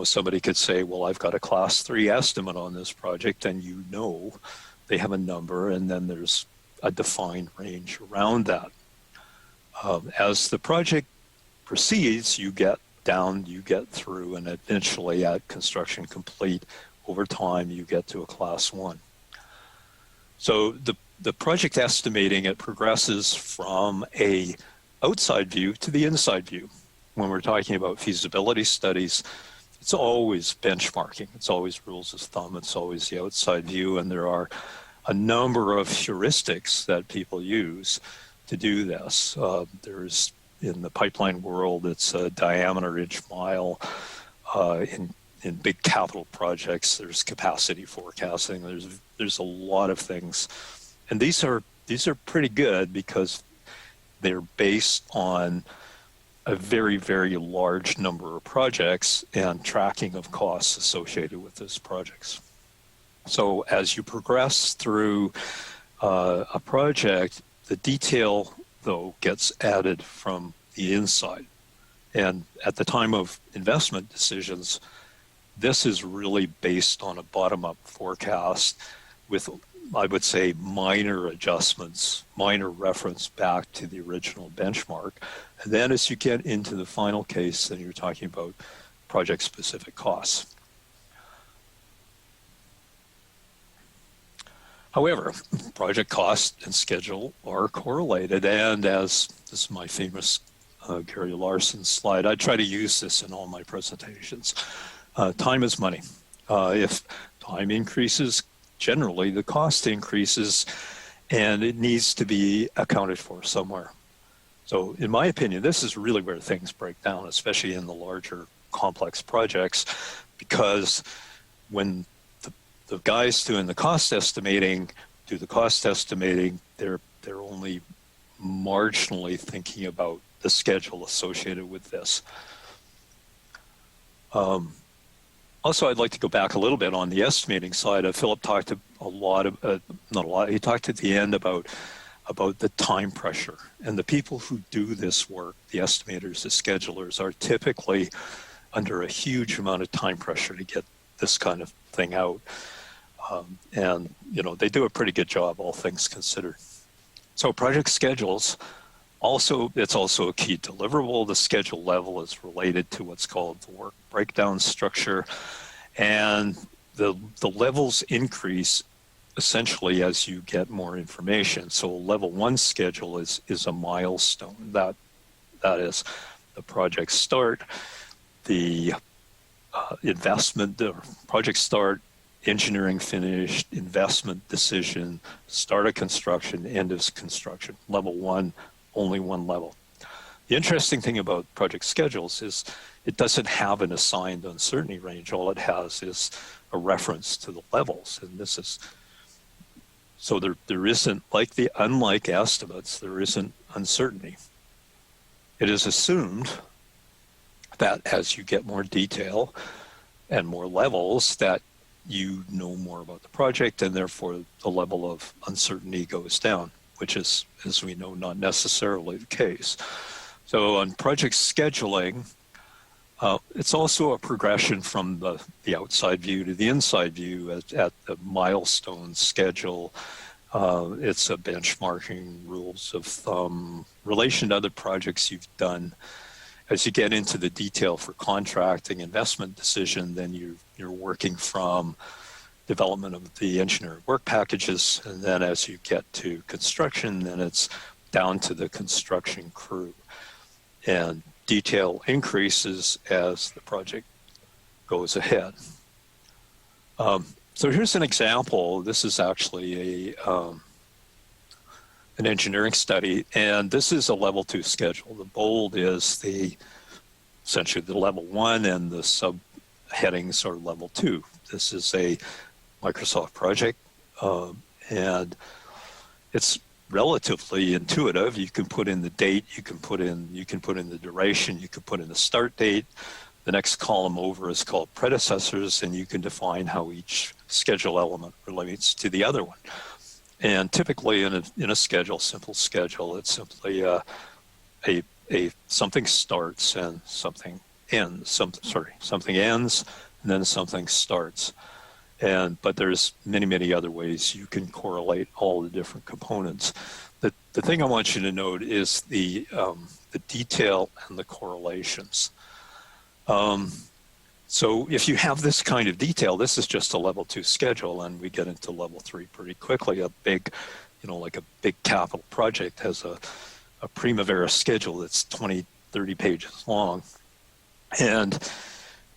somebody could say, well, I've got a class 3 estimate on this project, and they have a number, and then there's a defined range around that. As the project proceeds, you get through, and eventually at construction complete, over time, you get to a class 1. So the project estimating, it progresses from a outside view to the inside view. When we're talking about feasibility studies, it's always benchmarking. It's always rules of thumb. It's always the outside view. And there are a number of heuristics that people use to do this. There's, in the pipeline world, it's a diameter inch mile. In big capital projects, there's capacity forecasting. There's a lot of things. And these are pretty good because they're based on a very, very large number of projects and tracking of costs associated with those projects. So as you progress through a project, the detail, though, gets added from the inside. And at the time of investment decisions, this is really based on a bottom-up forecast with I would say, minor adjustments, minor reference back to the original benchmark. And then as you get into the final case, then you're talking about project-specific costs. However, project cost and schedule are correlated, and as this is my famous Gary Larson slide, I try to use this in all my presentations. Time is money. If time increases, generally the cost increases, and it needs to be accounted for somewhere. So in my opinion, this is really where things break down, especially in the larger complex projects, because when the guys doing the cost estimating do the cost estimating, they're only marginally thinking about the schedule associated with this. Also, I'd like to go back a little bit on the estimating side. Philip talked a lot, not a lot, he talked at the end about the time pressure. And the people who do this work, the estimators, the schedulers, are typically under a huge amount of time pressure to get this kind of thing out. And, you know, they do a pretty good job, all things considered. So project schedules, it's also a key deliverable. The schedule level is related to what's called the work breakdown structure. And the levels increase essentially as you get more information. So level 1 schedule is a milestone. That is the project start, the investment, the project start, engineering finished, investment decision, start of construction, end of construction. Level 1, only one level. The interesting thing about project schedules is it doesn't have an assigned uncertainty range. All it has is a reference to the levels. And this is, so there isn't, unlike estimates, there isn't uncertainty. It is assumed that as you get more detail and more levels, that you know more about the project, and therefore the level of uncertainty goes down, which is, as we know, not necessarily the case. So on project scheduling, it's also a progression from the outside view to the inside view at the milestone schedule. It's a benchmarking rules of thumb, relation to other projects you've done. As you get into the detail for contracting, investment decision, then you're working from development of the engineering work packages, and then as you get to construction, then it's down to the construction crew. And detail increases as the project goes ahead. So here's an example. This is actually an engineering study, and this is a level 2 schedule. The bold is essentially the level 1, and the subheadings are level 2. This is a Microsoft project, and it's relatively intuitive. You can put in the date, you can put in the duration, you can put in the start date. The next column over is called predecessors, and you can define how each schedule element relates to the other one. And typically in a schedule, simple schedule, it's simply something starts and something ends. Something ends and then something starts. But there's many other ways you can correlate all the different components. The thing I want you to note is the detail and the correlations. So if you have this kind of detail, this is just a level 2 schedule, and we get into level 3 pretty quickly. A big, like a big capital project has a Primavera schedule that's 20, 30 pages long. And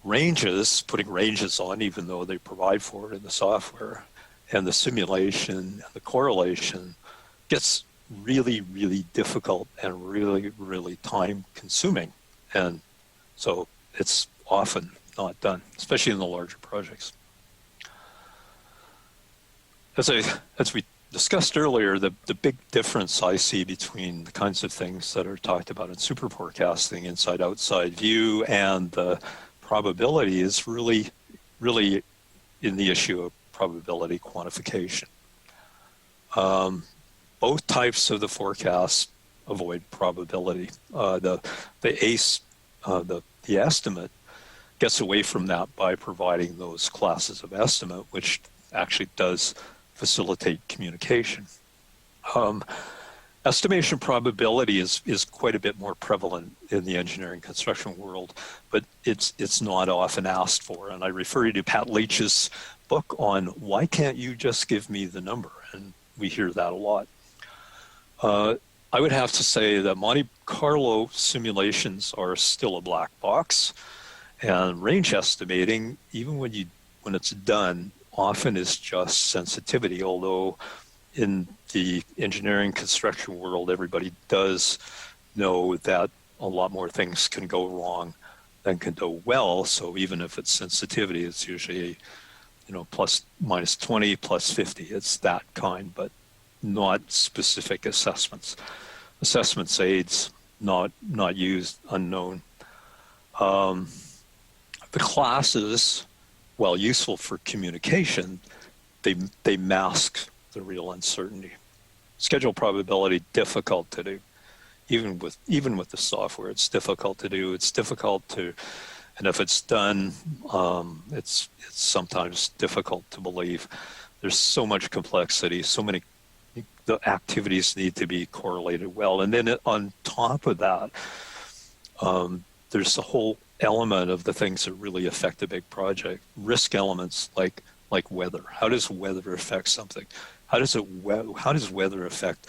putting ranges on, even though they provide for it in the software, and the simulation and the correlation gets really difficult and really time consuming. And so it's often not done, especially in the larger projects. As we discussed earlier, the big difference I see between the kinds of things that are talked about in super forecasting, inside-outside view, and the probability is really in the issue of probability quantification. Both types of the forecasts avoid probability. The estimate gets away from that by providing those classes of estimate, which actually does facilitate communication. Estimation probability is quite a bit more prevalent in the engineering construction world, but it's not often asked for. And I refer you to Pat Leach's book on why can't you just give me the number? And we hear that a lot. I would have to say that Monte Carlo simulations are still a black box, and range estimating, even when it's done, often is just sensitivity, although in the engineering construction world, everybody does know that a lot more things can go wrong than can go well. So even if it's sensitivity, it's usually, plus minus 20, plus 50. It's that kind, but not specific assessments. Assessments aids, not used, unknown. The classes, while useful for communication, they mask the real uncertainty. Schedule probability, difficult to do. Even with the software, it's difficult to do. It's difficult to, and if it's done, it's sometimes difficult to believe. There's so much complexity, the activities need to be correlated well. And then on top of that, there's the whole element of the things that really affect a big project. Risk elements like weather. How does weather affect something? How does weather affect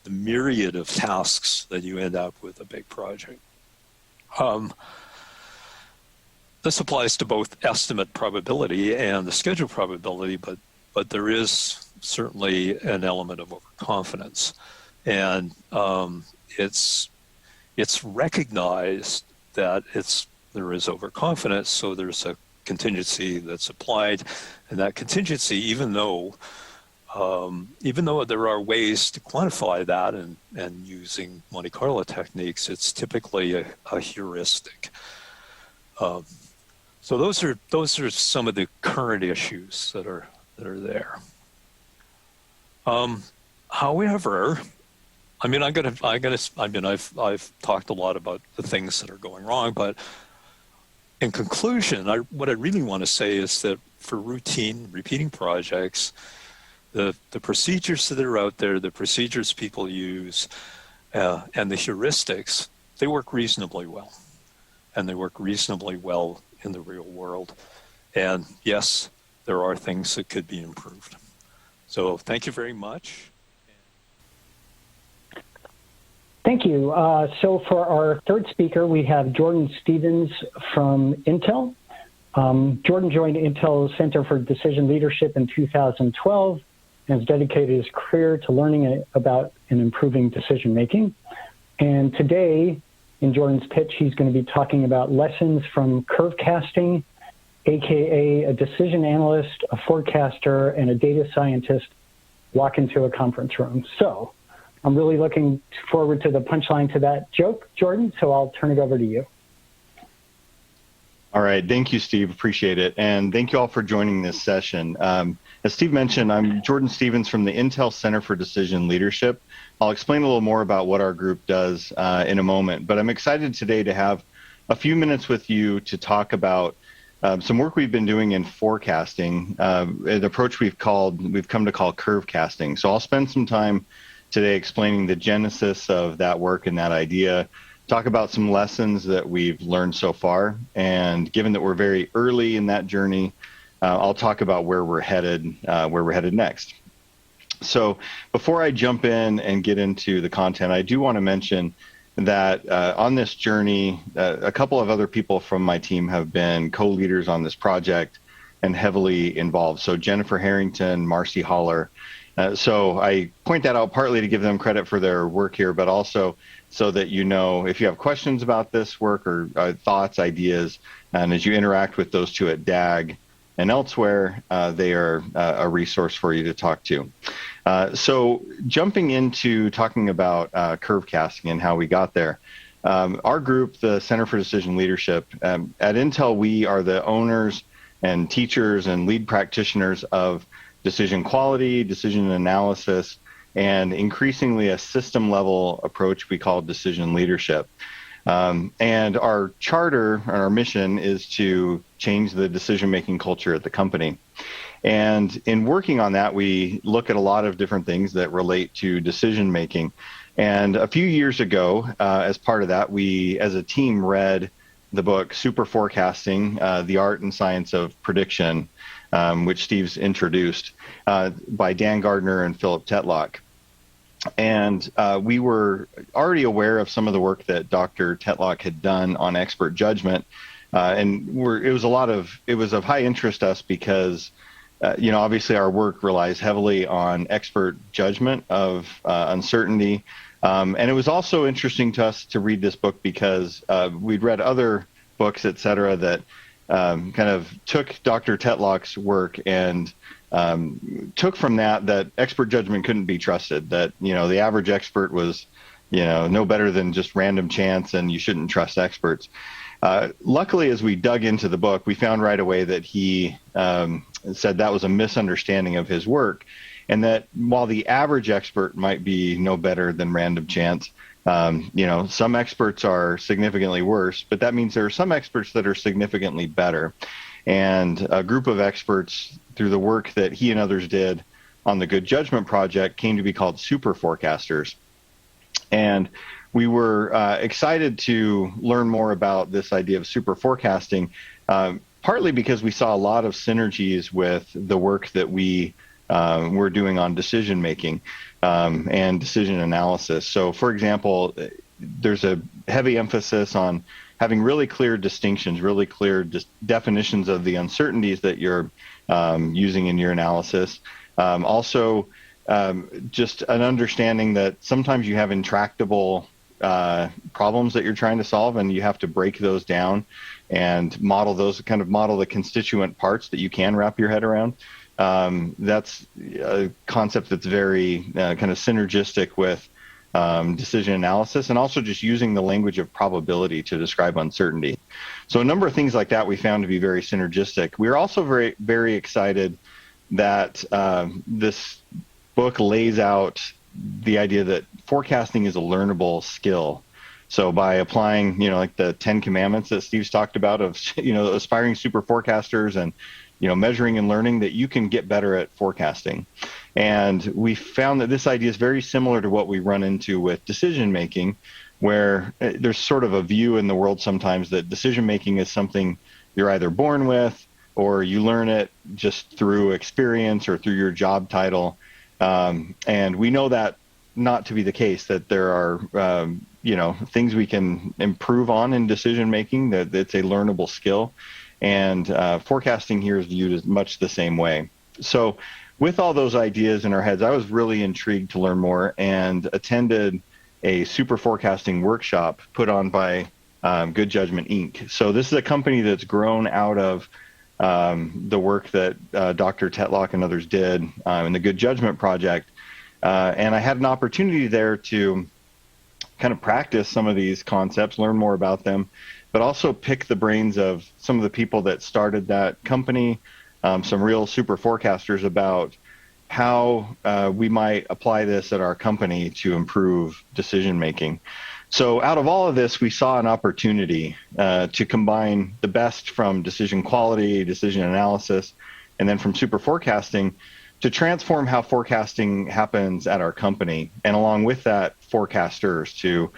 the myriad of tasks that you end up with a big project? This applies to both estimate probability and the schedule probability, but there is certainly an element of overconfidence, and it's recognized that there is overconfidence, so there's a contingency that's applied, and that contingency, even though there are ways to quantify that and using Monte Carlo techniques, it's typically a heuristic. So those are some of the current issues that are there. However, I've talked a lot about the things that are going wrong, but in conclusion, what I really want to say is that for repeating projects, the procedures that are out there, the procedures people use, and the heuristics, they work reasonably well. And they work reasonably well in the real world. And yes, there are things that could be improved. So thank you very much. Thank you. So for our third speaker, we have Jordan Stevens from Intel. Jordan joined Intel's Center for Decision Leadership in 2012 and has dedicated his career to learning about and improving decision making. And today, in Jordan's pitch, he's going to be talking about lessons from curve casting, aka a decision analyst, a forecaster, and a data scientist walk into a conference room. So I'm really looking forward to the punchline to that joke, Jordan, so I'll turn it over to you. All right. Thank you, Steve. Appreciate it. And thank you all for joining this session. As Steve mentioned, I'm Jordan Stevens from the Intel Center for Decision Leadership. I'll explain a little more about what our group does in a moment, but I'm excited today to have a few minutes with you to talk about some work we've been doing in forecasting, an approach we've come to call curve casting. So I'll spend some time today explaining the genesis of that work and that idea, talk about some lessons that we've learned so far, and given that we're very early in that journey, I'll talk about where we're headed next. So before I jump in and get into the content, I do want to mention that on this journey, a couple of other people from my team have been co-leaders on this project and heavily involved. So Jennifer Harrington, Marcy Holler. So I point that out partly to give them credit for their work here, but also so that you know if you have questions about this work or thoughts, ideas, and as you interact with those two at DAAG and elsewhere, they are a resource for you to talk to. So jumping into talking about curve casting and how we got there, our group, the Center for Decision Leadership, at Intel, we are the owners and teachers and lead practitioners of decision quality, decision analysis, and increasingly a system level approach we call decision leadership. And our charter and our mission is to change the decision-making culture at the company. And in working on that, we look at a lot of different things that relate to decision making. And a few years ago, as part of that, we as a team read the book Super Forecasting, The Art and Science of Prediction, which Steve's introduced, by Dan Gardner and Philip Tetlock. And we were already aware of some of the work that Dr. Tetlock had done on expert judgment. And it was of high interest to us because, obviously our work relies heavily on expert judgment of uncertainty. And it was also interesting to us to read this book because we'd read other books, et cetera, that kind of took Dr. Tetlock's work and took from that expert judgment couldn't be trusted, that, the average expert was, no better than just random chance, and you shouldn't trust experts. Luckily, as we dug into the book, we found right away that he said that was a misunderstanding of his work, and that while the average expert might be no better than random chance, some experts are significantly worse, but that means there are some experts that are significantly better. And a group of experts, through the work that he and others did on the Good Judgment Project, came to be called super forecasters. And we were excited to learn more about this idea of super forecasting, partly because we saw a lot of synergies with the work that we were doing on decision making and decision analysis. So, for example, there's a heavy emphasis on having really clear distinctions, really clear definitions of the uncertainties that you're using in your analysis. Also, just an understanding that sometimes you have intractable problems that you're trying to solve, and you have to break those down and model the constituent parts that you can wrap your head around. That's a concept that's very kind of synergistic with decision analysis, and also just using the language of probability to describe uncertainty. So a number of things like that we found to be very synergistic. We are also very, very excited that this book lays out the idea that forecasting is a learnable skill. So by applying, like the 10 commandments that Steve's talked about of, aspiring super forecasters and, measuring and learning, that you can get better at forecasting. And we found that this idea is very similar to what we run into with decision making, where there's sort of a view in the world sometimes that decision making is something you're either born with or you learn it just through experience or through your job title. And we know that not to be the case, that there are, things we can improve on in decision making, that it's a learnable skill. And forecasting here is viewed as much the same way. So with all those ideas in our heads, I was really intrigued to learn more and attended a super forecasting workshop put on by Good Judgment Inc. So this is a company that's grown out of the work that Dr. Tetlock and others did in the Good Judgment Project. And I had an opportunity there to kind of practice some of these concepts, learn more about them, but also pick the brains of some of the people that started that company, some real super forecasters, about how we might apply this at our company to improve decision making. So out of all of this, we saw an opportunity to combine the best from decision quality, decision analysis, and then from super forecasting to transform how forecasting happens at our company. And along with that, forecasters to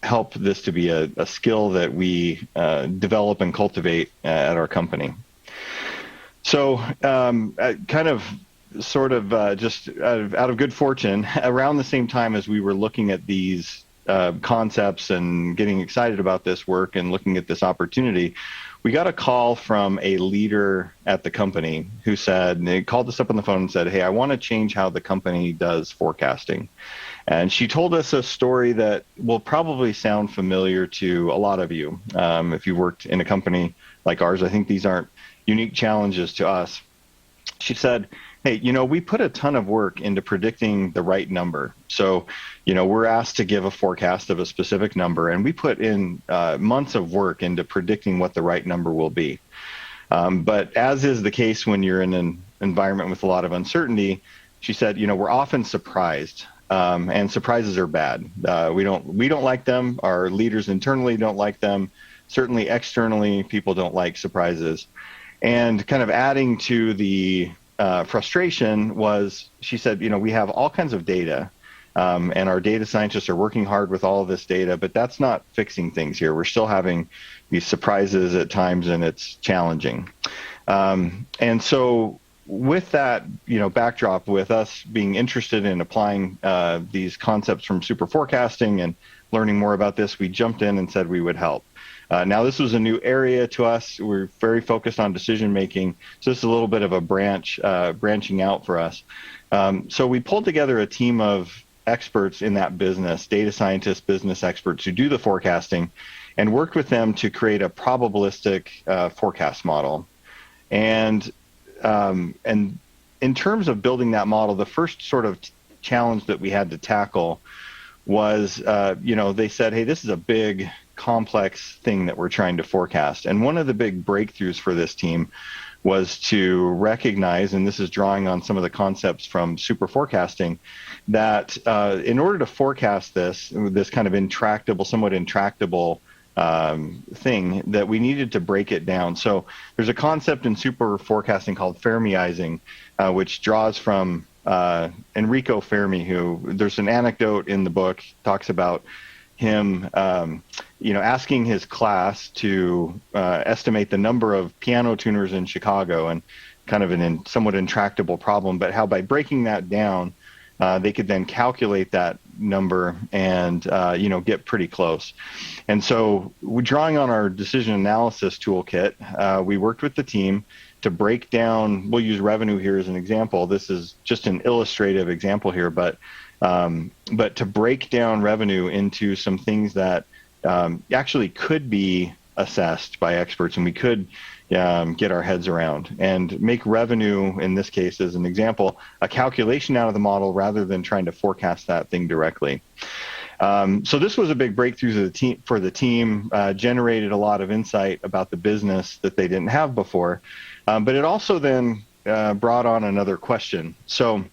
help this to be a skill that we develop and cultivate at our company. So just out of good fortune, around the same time as we were looking at these concepts and getting excited about this work and looking at this opportunity, we got a call from a leader at the company who said, they called us up on the phone and said, "Hey, I want to change how the company does forecasting." And she told us a story that will probably sound familiar to a lot of you. If you worked in a company like ours, I think these aren't unique challenges to us. She said, "Hey, we put a ton of work into predicting the right number. So, we're asked to give a forecast of a specific number, and we put in months of work into predicting what the right number will be. But as is the case when you're in an environment with a lot of uncertainty," she said, "we're often surprised, and surprises are bad. We don't like them. Our leaders internally don't like them. Certainly externally, people don't like surprises. And kind of adding to the frustration was, she said, we have all kinds of data, and our data scientists are working hard with all of this data, but that's not fixing things here. We're still having these surprises at times, and it's challenging. And so with that, backdrop, with us being interested in applying these concepts from super forecasting and learning more about this, we jumped in and said we would help. Now, this was a new area to us. We're very focused on decision making, so this is a little bit of a branching out for us. So we pulled together a team of experts in that business, data scientists, business experts who do the forecasting, and worked with them to create a probabilistic forecast model. And in terms of building that model, the first sort of challenge that we had to tackle was, they said, hey, this is a big, complex thing that we're trying to forecast. And one of the big breakthroughs for this team was to recognize, and this is drawing on some of the concepts from super forecasting, that in order to forecast this kind of somewhat intractable thing, that we needed to break it down. So there's a concept in super forecasting called Fermiizing, which draws from Enrico Fermi, who, there's an anecdote in the book, talks about him, asking his class to estimate the number of piano tuners in Chicago, and kind of a somewhat intractable problem, but how by breaking that down, they could then calculate that number and, get pretty close. And so drawing on our decision analysis toolkit, we worked with the team to break down, we'll use revenue here as an example. This is just an illustrative example here, but to break down revenue into some things that actually could be assessed by experts, and we could get our heads around, and make revenue, in this case as an example, a calculation out of the model rather than trying to forecast that thing directly. So this was a big breakthrough for the team, generated a lot of insight about the business that they didn't have before, but it also then brought on another question. So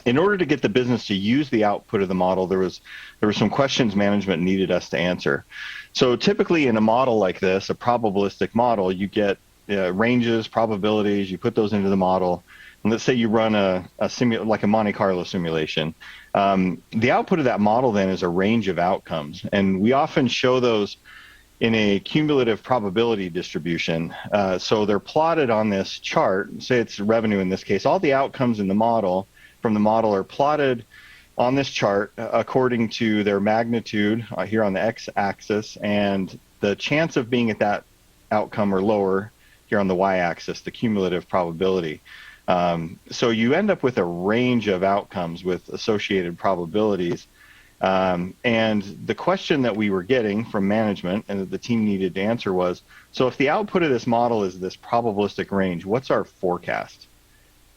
in order to get the business to use the output of the model, there were some questions management needed us to answer. So typically in a model like this, a probabilistic model, you get ranges, probabilities, you put those into the model, and let's say you run like a Monte Carlo simulation. The output of that model then is a range of outcomes, and we often show those in a cumulative probability distribution. So they're plotted on this chart, say it's revenue in this case. All the outcomes in the model from the model are plotted on this chart according to their magnitude here on the x-axis, and the chance of being at that outcome or lower here on the y-axis, the cumulative probability. So you end up with a range of outcomes with associated probabilities. And the question that we were getting from management and that the team needed to answer was, so if the output of this model is this probabilistic range, what's our forecast?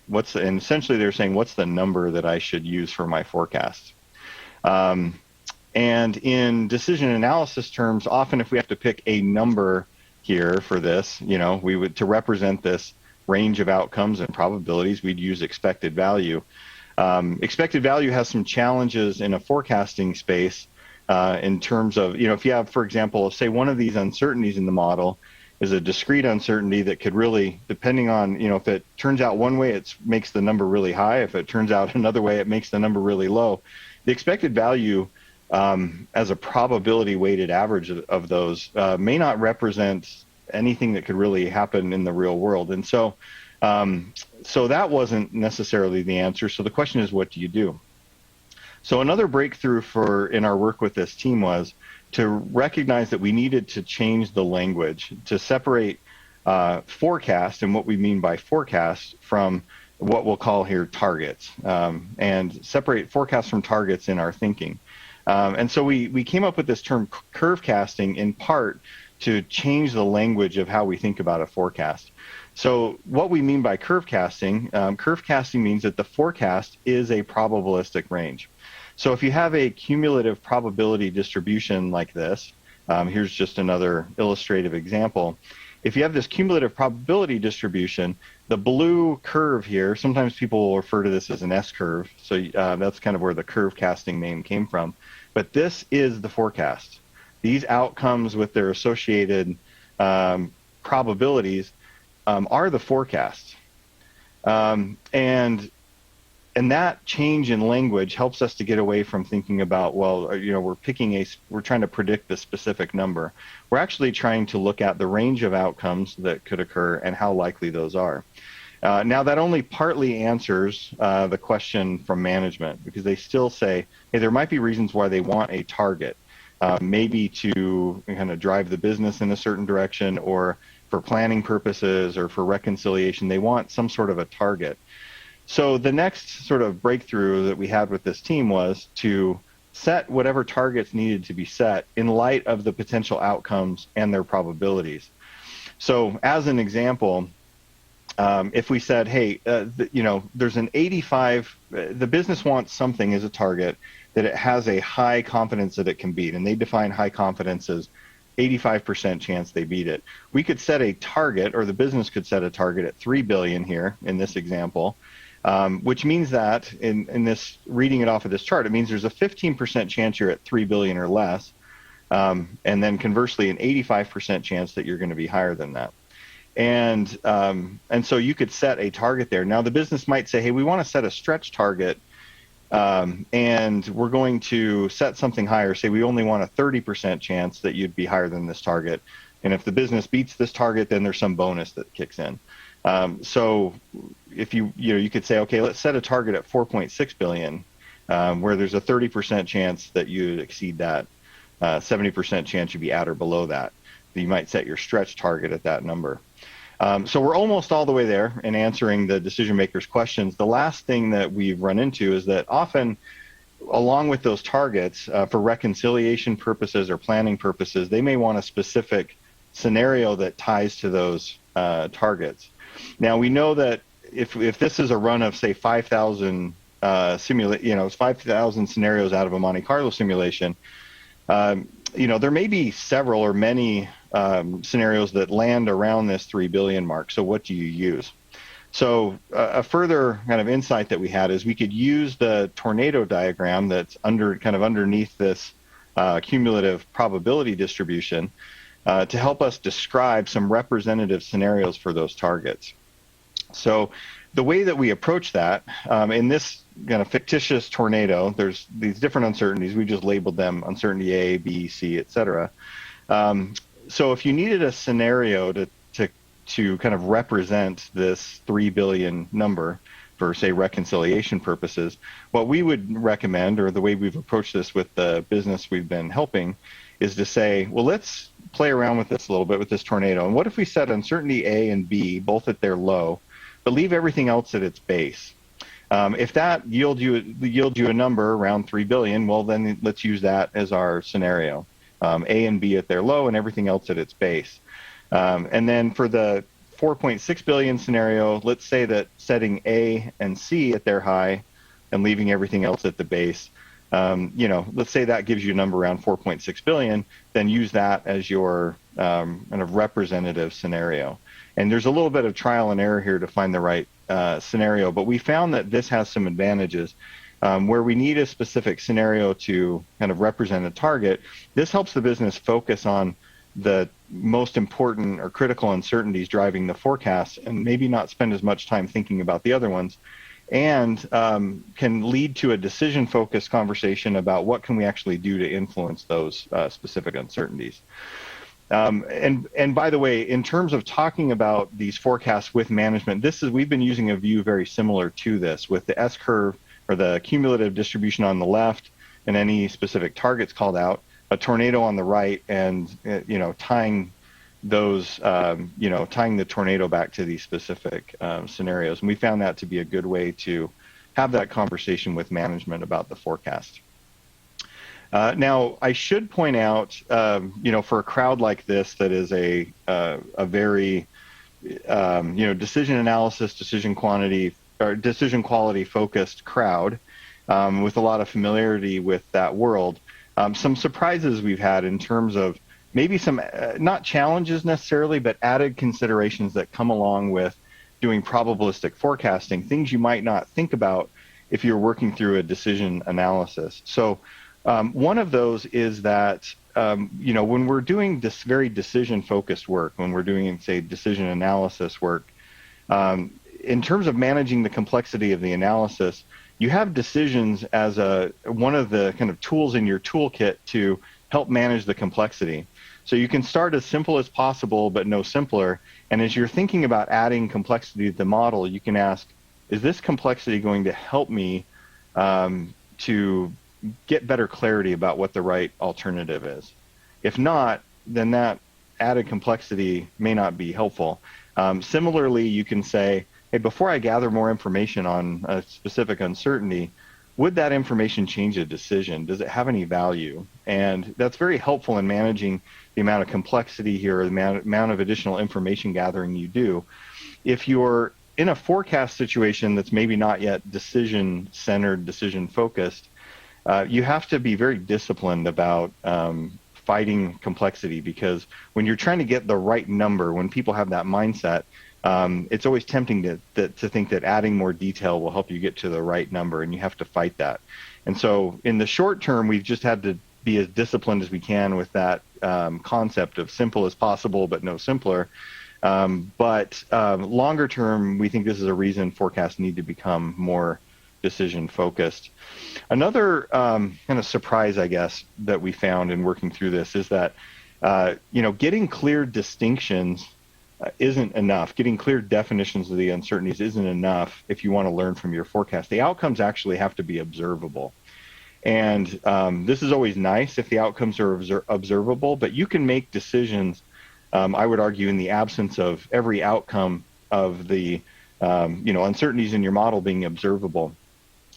And essentially they're saying, what's the number that I should use for my forecast? And in decision analysis terms, often if we have to pick a number here for this, we would, to represent this range of outcomes and probabilities, we'd use expected value. Expected value has some challenges in a forecasting space in terms of, if you have, for example, say one of these uncertainties in the model is a discrete uncertainty that could really, depending on, if it turns out one way, it makes the number really high. If it turns out another way, it makes the number really low. The expected value as a probability weighted average of those may not represent anything that could really happen in the real world. And so that wasn't necessarily the answer. So the question is, what do you do? So another breakthrough in our work with this team was to recognize that we needed to change the language to separate forecast and what we mean by forecast from what we'll call here targets, and separate forecast from targets in our thinking. And so we came up with this term curve casting in part to change the language of how we think about a forecast. So what we mean by curve casting means that the forecast is a probabilistic range. So if you have a cumulative probability distribution like this, here's just another illustrative example. If you have this cumulative probability distribution, the blue curve here, sometimes people will refer to this as an S-curve. So that's kind of where the curve casting name came from. But this is the forecast. These outcomes with their associated probabilities are the forecasts. And that change in language helps us to get away from thinking about, well, we're trying to predict the specific number. We're actually trying to look at the range of outcomes that could occur and how likely those are. Now, that only partly answers the question from management, because they still say, hey, there might be reasons why they want a target, maybe to kind of drive the business in a certain direction, or for planning purposes, or for reconciliation. They want some sort of a target. So the next sort of breakthrough that we had with this team was to set whatever targets needed to be set in light of the potential outcomes and their probabilities. So as an example, if we said, hey, there's an 85, the business wants something as a target that it has a high confidence that it can beat, and they define high confidence as 85% chance they beat it. We could set a target, or the business could set a target at 3 billion here in this example, which means that in this, reading it off of this chart, it means there's a 15% chance you're at 3 billion or less, and then conversely an 85% chance that you're going to be higher than that. And so you could set a target there. Now the business might say, hey, we want to set a stretch target, and we're going to set something higher. Say we only want a 30% chance that you'd be higher than this target. And if the business beats this target, then there's some bonus that kicks in. So if you could say, okay, let's set a target at 4.6 billion, where there's a 30% chance that you'd exceed that, 70% chance you'd be at or below that. You might set your stretch target at that number. So we're almost all the way there in answering the decision makers' questions. The last thing that we've run into is that often, along with those targets, for reconciliation purposes or planning purposes, they may want a specific scenario that ties to those targets. Now we know that if this is a run of say 5,000 5,000 scenarios out of a Monte Carlo simulation, there may be several or many scenarios that land around this 3 billion mark. So what do you use? So a further kind of insight that we had is we could use the tornado diagram that's underneath this cumulative probability distribution to help us describe some representative scenarios for those targets. So the way that we approach that, in this kind of fictitious tornado, there's these different uncertainties. We just labeled them uncertainty A, B, C, etc. So if you needed a scenario to kind of represent this 3 billion number for, say, reconciliation purposes, what we would recommend, or the way we've approached this with the business we've been helping, is to say, well, let's play around with this a little bit with this tornado. And what if we set uncertainty A and B both at their low, but leave everything else at its base? If that yields you a number around 3 billion, well, then let's use that as our scenario. A and B at their low and everything else at its base. And then for the 4.6 billion scenario, let's say that setting A and C at their high and leaving everything else at the base, let's say that gives you a number around 4.6 billion, then use that as your kind of representative scenario. And there's a little bit of trial and error here to find the right scenario, but we found that this has some advantages. Where we need a specific scenario to kind of represent a target, this helps the business focus on the most important or critical uncertainties driving the forecast and maybe not spend as much time thinking about the other ones, and can lead to a decision-focused conversation about what can we actually do to influence those specific uncertainties. And by the way, in terms of talking about these forecasts with management, we've been using a view very similar to this, with the S-curve or the cumulative distribution on the left and any specific targets called out, a tornado on the right, and tying those tying the tornado back to these specific scenarios. And we found that to be a good way to have that conversation with management about the forecast. Now, I should point out, for a crowd like this that is a very decision analysis, decision quality focused crowd with a lot of familiarity with that world, some surprises we've had in terms of maybe some not challenges necessarily, but added considerations that come along with doing probabilistic forecasting, things you might not think about if you're working through a decision analysis. So one of those is that when we're doing this very decision-focused work, when we're doing, say, decision analysis work, in terms of managing the complexity of the analysis, you have decisions as one of the kind of tools in your toolkit to help manage the complexity. So you can start as simple as possible, but no simpler. And as you're thinking about adding complexity to the model, you can ask, is this complexity going to help me to get better clarity about what the right alternative is? If not, then that added complexity may not be helpful. Similarly, you can say, hey, before I gather more information on a specific uncertainty, would that information change a decision? Does it have any value? And that's very helpful in managing the amount of complexity here, or the amount of additional information gathering you do. If you're in a forecast situation that's maybe not yet decision-centered, decision-focused, you have to be very disciplined about fighting complexity, because when you're trying to get the right number, when people have that mindset, it's always tempting to think that adding more detail will help you get to the right number, and you have to fight that. And so in the short term, we've just had to be as disciplined as we can with that concept of simple as possible, but no simpler. But longer term, we think this is a reason forecasts need to become more decision focused. Another kind of surprise, I guess, that we found in working through this is that getting clear distinctions isn't enough. Getting clear definitions of the uncertainties isn't enough if you want to learn from your forecast. The outcomes actually have to be observable. And this is always nice if the outcomes are observable, but you can make decisions, I would argue, in the absence of every outcome of the uncertainties in your model being observable.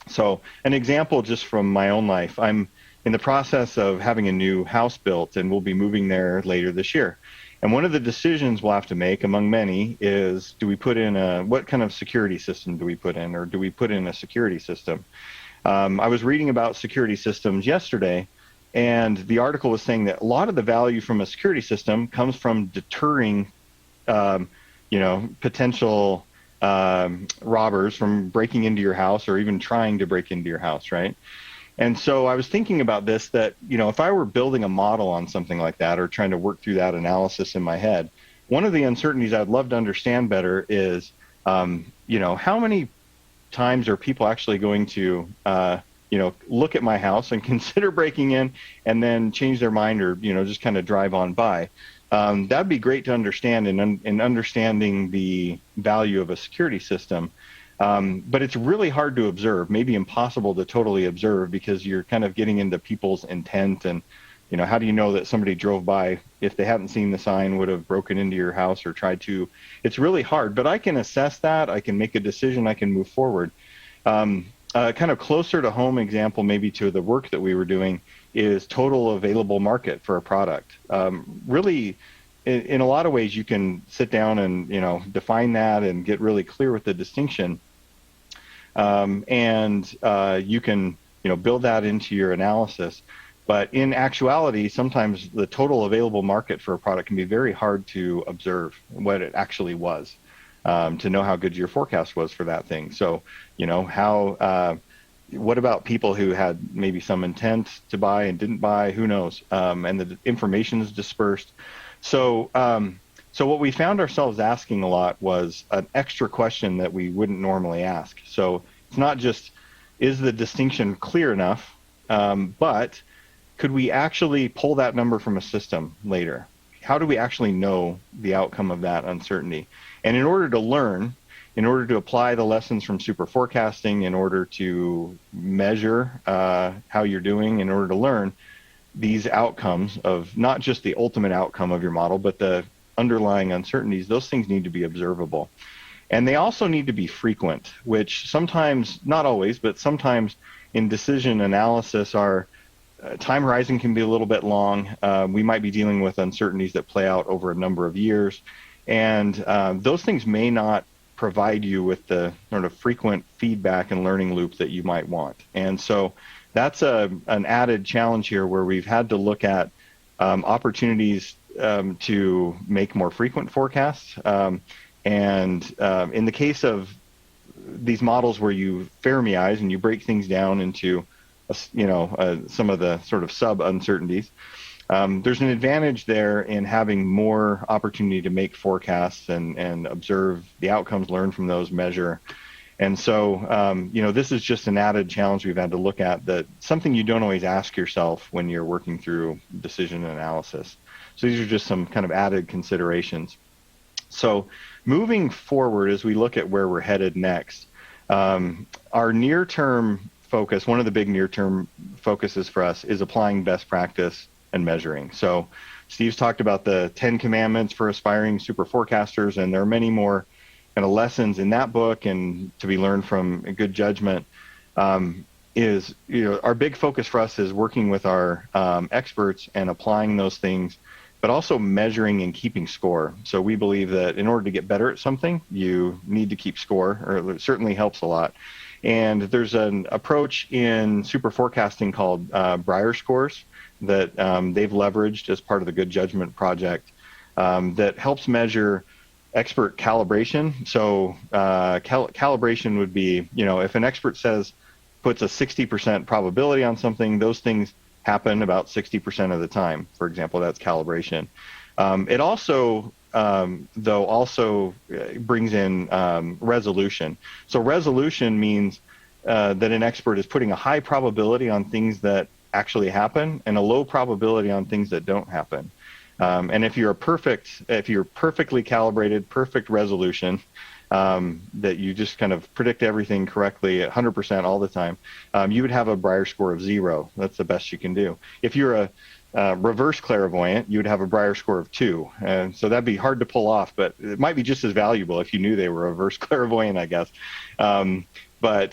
So an example just from my own life, I'm in the process of having a new house built, and we'll be moving there later this year. And one of the decisions we'll have to make, among many, is do we put in what kind of security system do we put in, or do we put in a security system? I was reading about security systems yesterday, and the article was saying that a lot of the value from a security system comes from deterring, potential robbers from breaking into your house, or even trying to break into your house, right? And so I was thinking about this, that, if I were building a model on something like that, or trying to work through that analysis in my head, one of the uncertainties I'd love to understand better is, how many times are people actually going to, look at my house and consider breaking in and then change their mind, or, just kind of drive on by. That'd be great to understand in understanding the value of a security system. But it's really hard to observe, maybe impossible to totally observe, because you're kind of getting into people's intent, and, how do you know that somebody drove by, if they hadn't seen the sign, would have broken into your house or tried to? It's really hard, but I can assess that. I can make a decision. I can move forward. Kind of closer to home example, maybe to the work that we were doing, is total available market for a product. Really, in a lot of ways, you can sit down and, define that and get really clear with the distinction. And you can, build that into your analysis. But in actuality, sometimes the total available market for a product can be very hard to observe what it actually was, to know how good your forecast was for that thing. So, what about people who had maybe some intent to buy and didn't buy? Who knows? And the information is dispersed. So what we found ourselves asking a lot was an extra question that we wouldn't normally ask. So it's not just, is the distinction clear enough, but could we actually pull that number from a system later? How do we actually know the outcome of that uncertainty? And in order to learn, in order to apply the lessons from super forecasting, in order to measure how you're doing, in order to learn these outcomes of not just the ultimate outcome of your model, but the underlying uncertainties, those things need to be observable. And they also need to be frequent, which sometimes, not always, but sometimes in decision analysis, our time horizon can be a little bit long. We might be dealing with uncertainties that play out over a number of years. And those things may not provide you with the sort of frequent feedback and learning loop that you might want. And so that's an added challenge here, where we've had to look at opportunities to make more frequent forecasts. And in the case of these models where you Fermiize and you break things down into, some of the sort of sub-uncertainties, there's an advantage there in having more opportunity to make forecasts and observe the outcomes, learn from those, measure. And so, this is just an added challenge we've had to look at, that something you don't always ask yourself when you're working through decision analysis. So these are just some kind of added considerations. So moving forward, as we look at where we're headed next, our near-term focus, one of the big near-term focuses for us, is applying best practice and measuring. So Steve's talked about the 10 commandments for aspiring super forecasters, and there are many more kind of lessons in that book and to be learned from a good judgment. Our big focus for us is working with our experts and applying those things, but also measuring and keeping score. So we believe that in order to get better at something, you need to keep score, or it certainly helps a lot. And there's an approach in super forecasting called Brier scores that they've leveraged as part of the Good Judgment Project that helps measure expert calibration. So calibration would be, if an expert puts a 60% probability on something, those things happen about 60% of the time. For example, that's calibration. It also, brings in resolution. So resolution means that an expert is putting a high probability on things that actually happen and a low probability on things that don't happen. And if you're perfectly calibrated, perfect resolution, that you just kind of predict everything correctly at 100% all the time, you would have a Brier score of 0. That's the best you can do. If you're a reverse clairvoyant, you would have a Brier score of 2. And so that'd be hard to pull off, but it might be just as valuable if you knew they were a reverse clairvoyant, I guess. But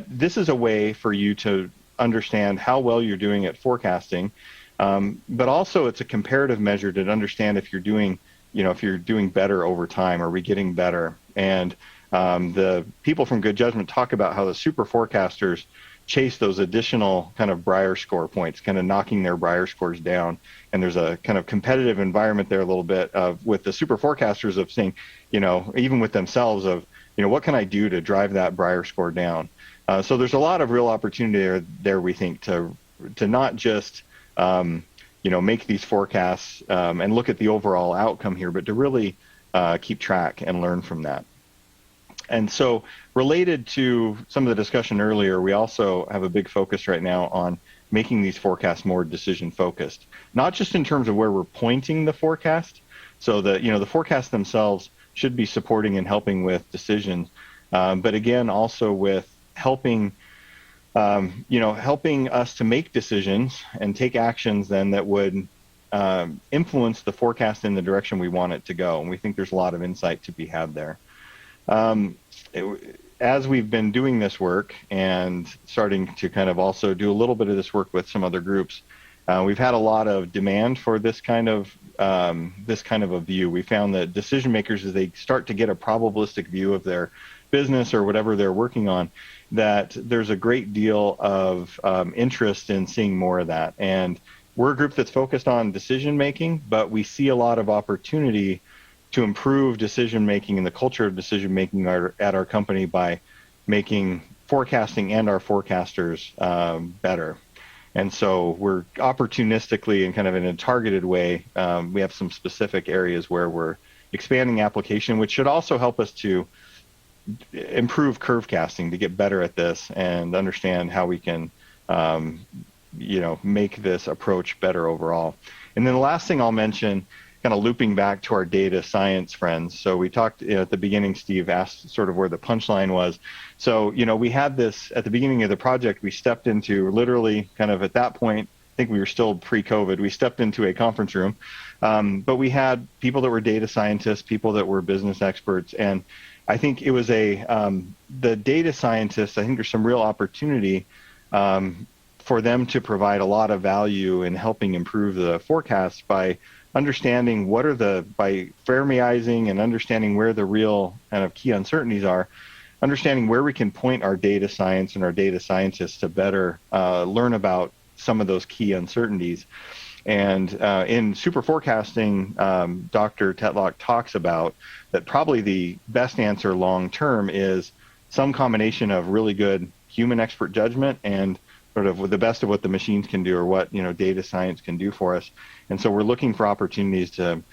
this is a way for you to understand how well you're doing at forecasting. But also it's a comparative measure to understand if you're doing better over time. Are we getting better? And the people from Good Judgment talk about how the super forecasters chase those additional kind of Brier score points, kind of knocking their Brier scores down. And there's a kind of competitive environment there a little bit with the super forecasters of saying, even with themselves of, what can I do to drive that Brier score down? So there's a lot of real opportunity there we think, to not just make these forecasts and look at the overall outcome here, but to really keep track and learn from that. And so related to some of the discussion earlier, we also have a big focus right now on making these forecasts more decision focused, not just in terms of where we're pointing the forecast. So that, the forecasts themselves should be supporting and helping with decisions, but again, also with helping us to make decisions and take actions then that would influence the forecast in the direction we want it to go. And we think there's a lot of insight to be had there. As we've been doing this work and starting to kind of also do a little bit of this work with some other groups, we've had a lot of demand for this kind of a view. We found that decision makers, as they start to get a probabilistic view of their business or whatever they're working on, that there's a great deal of interest in seeing more of that. And we're a group that's focused on decision making, but we see a lot of opportunity to improve decision making and the culture of decision making at our company by making forecasting and our forecasters better. And so we're opportunistically and kind of in a targeted way, we have some specific areas where we're expanding application, which should also help us to improve curve casting, to get better at this and understand how we can make this approach better overall. And then the last thing I'll mention, kind of looping back to our data science friends. So we talked at the beginning, Steve asked sort of where the punchline was. So, we had this at the beginning of the project, we stepped into literally kind of at that point, I think we were still pre-COVID, we stepped into a conference room, but we had people that were data scientists, people that were business experts. And I think it was the data scientists, I think there's some real opportunity for them to provide a lot of value in helping improve the forecast by understanding by Fermiizing and understanding where the real kind of key uncertainties are, understanding where we can point our data science and our data scientists to better learn about some of those key uncertainties. And in super forecasting, Dr. Tetlock talks about that probably the best answer long term is some combination of really good human expert judgment and sort of the best of what the machines can do or what, data science can do for us. And so we're looking for opportunities to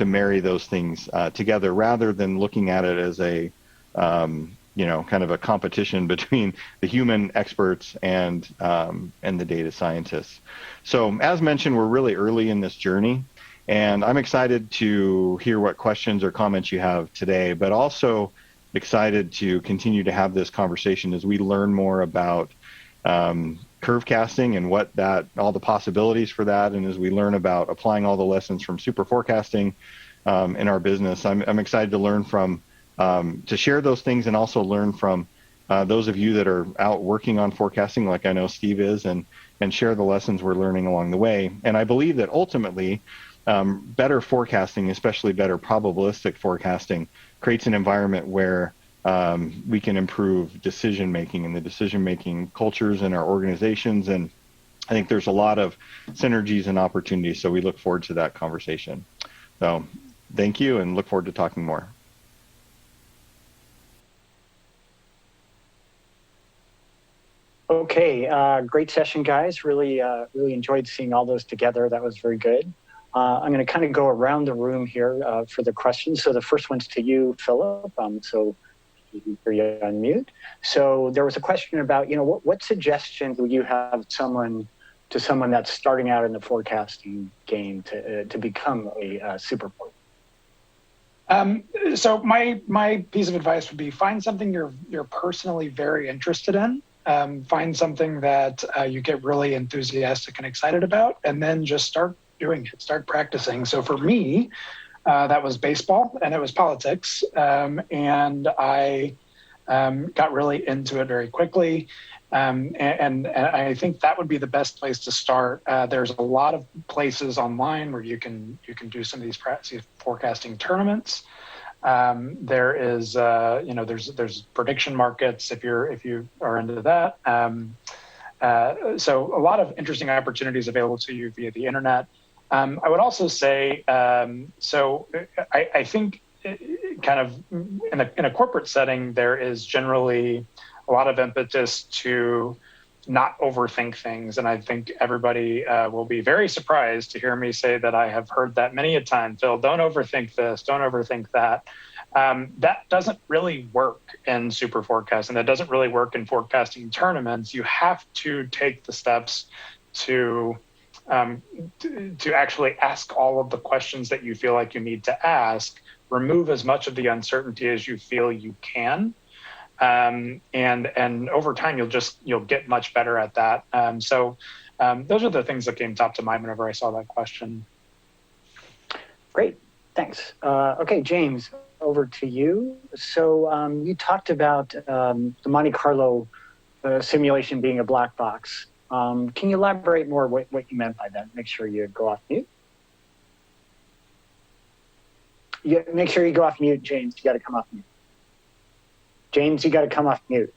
marry those things together rather than looking at it as a, kind of a competition between the human experts and the data scientists. So as mentioned, we're really early in this journey, and I'm excited to hear what questions or comments you have today, but also excited to continue to have this conversation as we learn more about curve casting and all the possibilities for that, and as we learn about applying all the lessons from super forecasting in our business. I'm excited to learn from, to share those things and also learn from those of you that are out working on forecasting, like I know Steve is, and share the lessons we're learning along the way. And I believe that ultimately, better forecasting, especially better probabilistic forecasting, creates an environment where we can improve decision-making and the decision-making cultures in our organizations. And I think there's a lot of synergies and opportunities, so we look forward to that conversation. So thank you, and look forward to talking more. Okay, great session, guys. Really enjoyed seeing all those together. That was very good. I'm going to kind of go around the room here for the questions. So the first one's to you, Philip. So you unmute. So there was a question about, what suggestions would you have to someone that's starting out in the forecasting game to become a super forecaster? So my piece of advice would be find something you're personally very interested in. Find something that you get really enthusiastic and excited about, and then just start doing it, start practicing. So for me, that was baseball and it was politics. And I got really into it very quickly. And I think that would be the best place to start. There's a lot of places online where you can do some of these forecasting tournaments. There is, there's prediction markets if you are into that. So a lot of interesting opportunities available to you via the internet. I would also say, I think kind of in a corporate setting, there is generally a lot of impetus to not overthink things. And I think everybody will be very surprised to hear me say that I have heard that many a time. Phil, don't overthink this, don't overthink that. That doesn't really work in super forecasting. That doesn't really work in forecasting tournaments. You have to take the steps to actually ask all of the questions that you feel like you need to ask, remove as much of the uncertainty as you feel you can. And over time, you'll get much better at that. So those are the things that came top to mind whenever I saw that question. Great, thanks. Okay, James, over to you. So you talked about the Monte Carlo simulation being a black box. Can you elaborate more what you meant by that? Make sure you go off mute. Make sure you go off mute, James. You got to come off mute. James, you got to come off mute.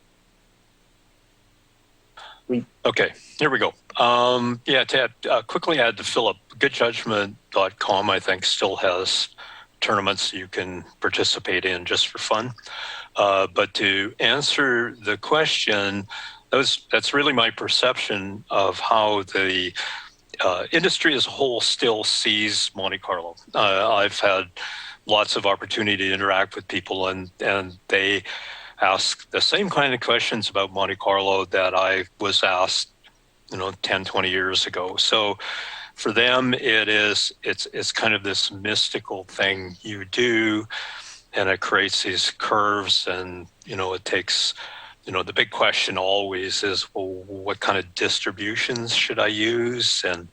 Okay, here we go. To quickly add to Philip, goodjudgment.com, I think, still has tournaments you can participate in just for fun. But to answer the question, that's really my perception of how the industry as a whole still sees Monte Carlo. I've had lots of opportunity to interact with people, and they ask the same kind of questions about Monte Carlo that I was asked, 10, 20 years ago. So for them, it's kind of this mystical thing you do, and it creates these curves, and, it takes, the big question always is, well, what kind of distributions should I use? And,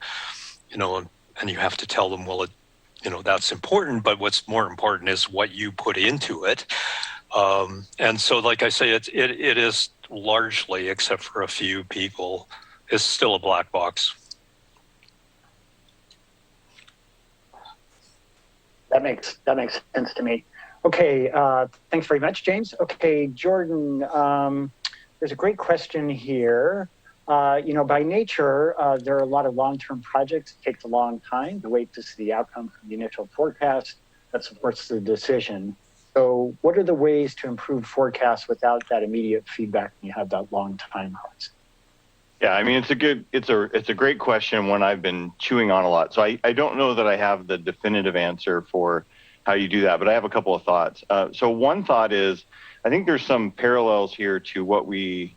and you have to tell them, well, that's important, but what's more important is what you put into it. And so, like I say, it is largely, except for a few people, is still a black box. That makes sense to me. Okay, thanks very much, James. Okay, Jordan, there's a great question here. By nature, there are a lot of long-term projects. It takes a long time to wait to see the outcome from the initial forecast that supports the decision. So what are the ways to improve forecasts without that immediate feedback when you have that long time horizon? Yeah, I mean, it's a great question, one I've been chewing on a lot. So I don't know that I have the definitive answer for how you do that, but I have a couple of thoughts. So one thought is, I think there's some parallels here to what we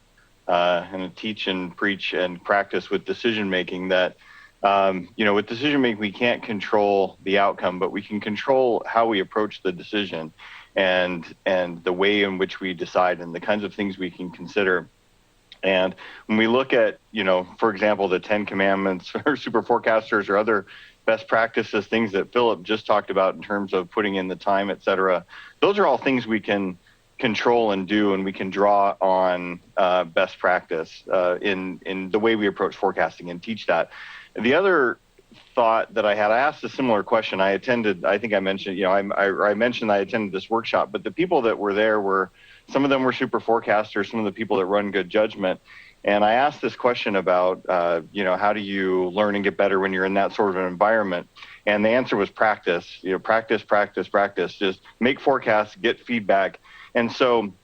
teach and preach and practice with decision making. That with decision making, we can't control the outcome, but we can control how we approach the decision, and the way in which we decide, and the kinds of things we can consider. And when we look at, for example, the 10 Commandments or super forecasters or other best practices, things that Philip just talked about in terms of putting in the time, et cetera, those are all things we can control and do, and we can draw on best practice in the way we approach forecasting and teach that. The other thought that I had, I asked a similar question. I mentioned, I mentioned I attended this workshop, but the people that were there some of them were super forecasters, some of the people that run Good Judgment. And I asked this question about, how do you learn and get better when you're in that sort of an environment? And the answer was practice, practice, just make forecasts, get feedback. And so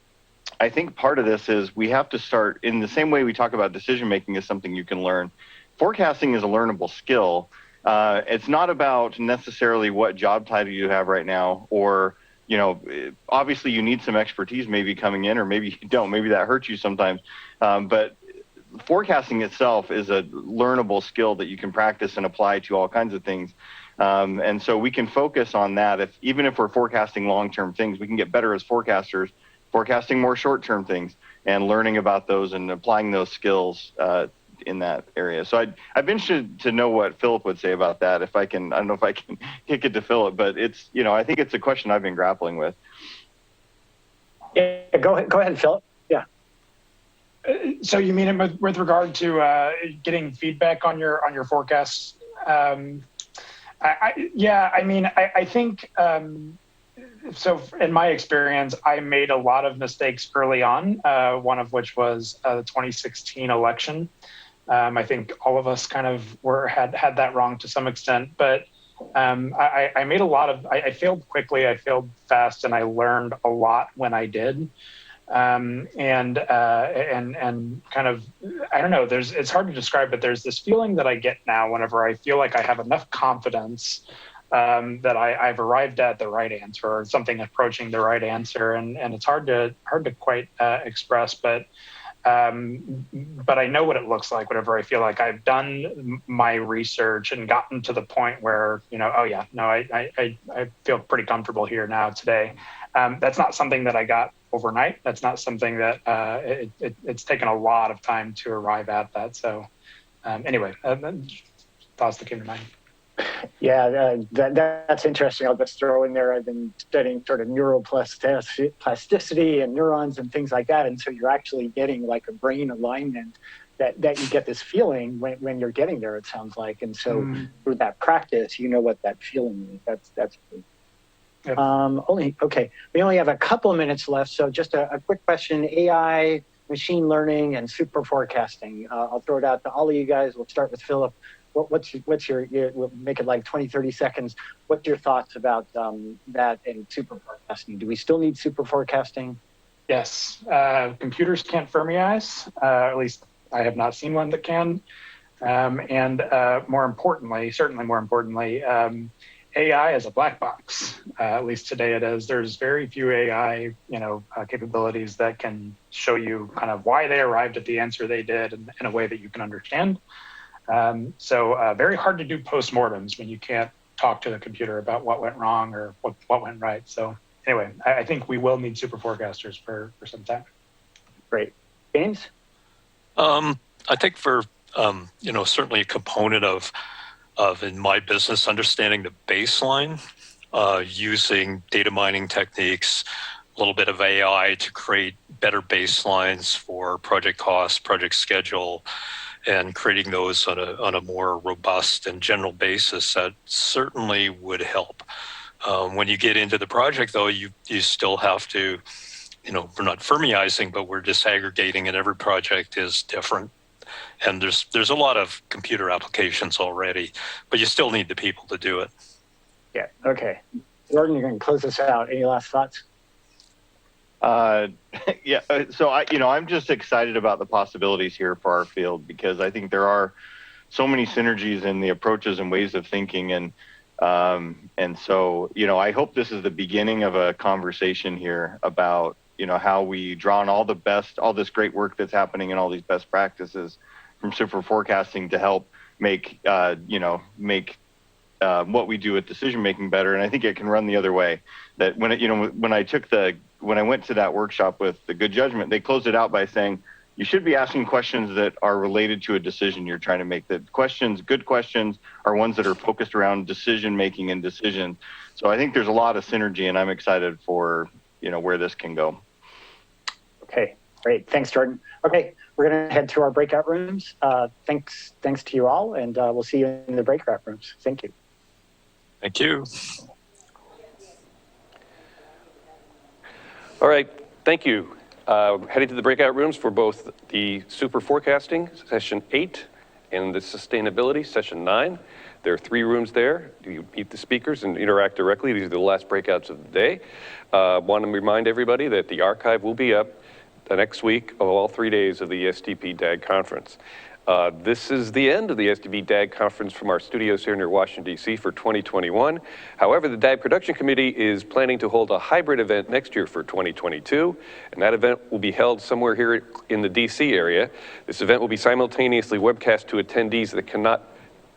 I think part of this is we have to start in the same way we talk about decision making is something you can learn. Forecasting is a learnable skill. It's not about necessarily what job title you have right now, or obviously you need some expertise maybe coming in, or maybe you don't, maybe that hurts you sometimes. But forecasting itself is a learnable skill that you can practice and apply to all kinds of things. And so we can focus on that. Even if we're forecasting long-term things, we can get better as forecasters, forecasting more short-term things and learning about those and applying those skills in that area. So I'd be interested to know what Philip would say about that. I don't know if I can kick it to Philip, but it's, I think it's a question I've been grappling with. Yeah, go ahead, Philip. Yeah. So you mean with regard to getting feedback on your forecasts? I think, so in my experience, I made a lot of mistakes early on, one of which was the 2016 election. I think all of us kind of had that wrong to some extent, but I made I failed quickly, I failed fast, and I learned a lot when I did. And kind of, I don't know, it's hard to describe, but there's this feeling that I get now whenever I feel like I have enough confidence that I've arrived at the right answer, or something approaching the right answer, and it's hard to quite express, but I know what it looks like whenever I feel like I've done my research and gotten to the point where, I feel pretty comfortable here now today. That's not something that I got overnight. That's not something that it's taken a lot of time to arrive at that. So anyway, thoughts that came to mind. Yeah, that's interesting. I'll just throw in there, I've been studying sort of neuroplasticity and neurons and things like that. And so you're actually getting like a brain alignment that you get this feeling when you're getting there, it sounds like. And so through that practice, what that feeling is. That's great. Yep. We only have a couple of minutes left. So just a quick question, AI, machine learning, and super forecasting. I'll throw it out to all of you guys. We'll start with Philip. What's your we'll make it like 20, 30 seconds. What's your thoughts about that and super forecasting? Do we still need super forecasting? Yes. Computers can't Fermiize. At least I have not seen one that can. And certainly more importantly, AI is a black box. At least today it is. There's very few AI, capabilities that can show you kind of why they arrived at the answer they did in a way that you can understand. So very hard to do postmortems when you can't talk to the computer about what went wrong or what went right. So anyway, I think we will need super forecasters for some time. Great. James? I think for, certainly a component of in my business, understanding the baseline, using data mining techniques, a little bit of AI to create better baselines for project costs, project schedule, and creating those on a more robust and general basis, that certainly would help. When you get into the project, though, you still have to, we're not Fermiizing, but we're disaggregating, and every project is different. And there's a lot of computer applications already, but you still need the people to do it. Yeah. Okay. Jordan, you're going to close this out. Any last thoughts? Yeah, so I'm just excited about the possibilities here for our field, because I think there are so many synergies in the approaches and ways of thinking, and so I hope this is the beginning of a conversation here about how we draw on all this great work that's happening and all these best practices from super forecasting to help make what we do with decision making better. And I think it can run the other way. That when I went to that workshop with the good judgment, they closed it out by saying you should be asking questions that are related to a decision you're trying to make. That good questions are ones that are focused around decision making and decisions. So I think there's a lot of synergy, and I'm excited for where this can go. Okay, great. Thanks, Jordan. Okay, we're going to head to our breakout rooms. Thanks to you all, and we'll see you in the breakout rooms. Thank you. Thank you. All right, thank you. Heading to the breakout rooms for both the super forecasting, session 8, and the sustainability, session 9. There are 3 rooms there. You meet the speakers and interact directly. These are the last breakouts of the day. Want to remind everybody that the archive will be up the next week of all 3 days of the SDP DAAG conference. This is the end of the SDP DAAG conference from our studios here near Washington, D.C. for 2021. However, the DAAG Production Committee is planning to hold a hybrid event next year for 2022, and that event will be held somewhere here in the D.C. area. This event will be simultaneously webcast to attendees that cannot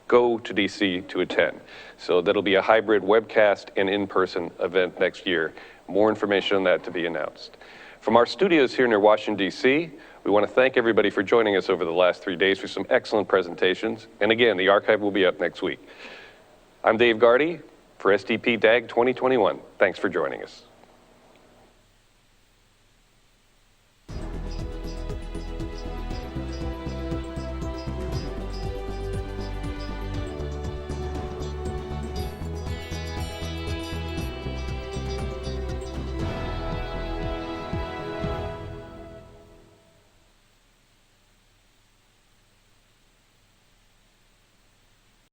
go to D.C. to attend. So that'll be a hybrid webcast and in-person event next year. More information on that to be announced. From our studios here near Washington, D.C., we want to thank everybody for joining us over the last 3 days for some excellent presentations. And again, the archive will be up next week. I'm Dave Gardy for SDP DAAG 2021. Thanks for joining us.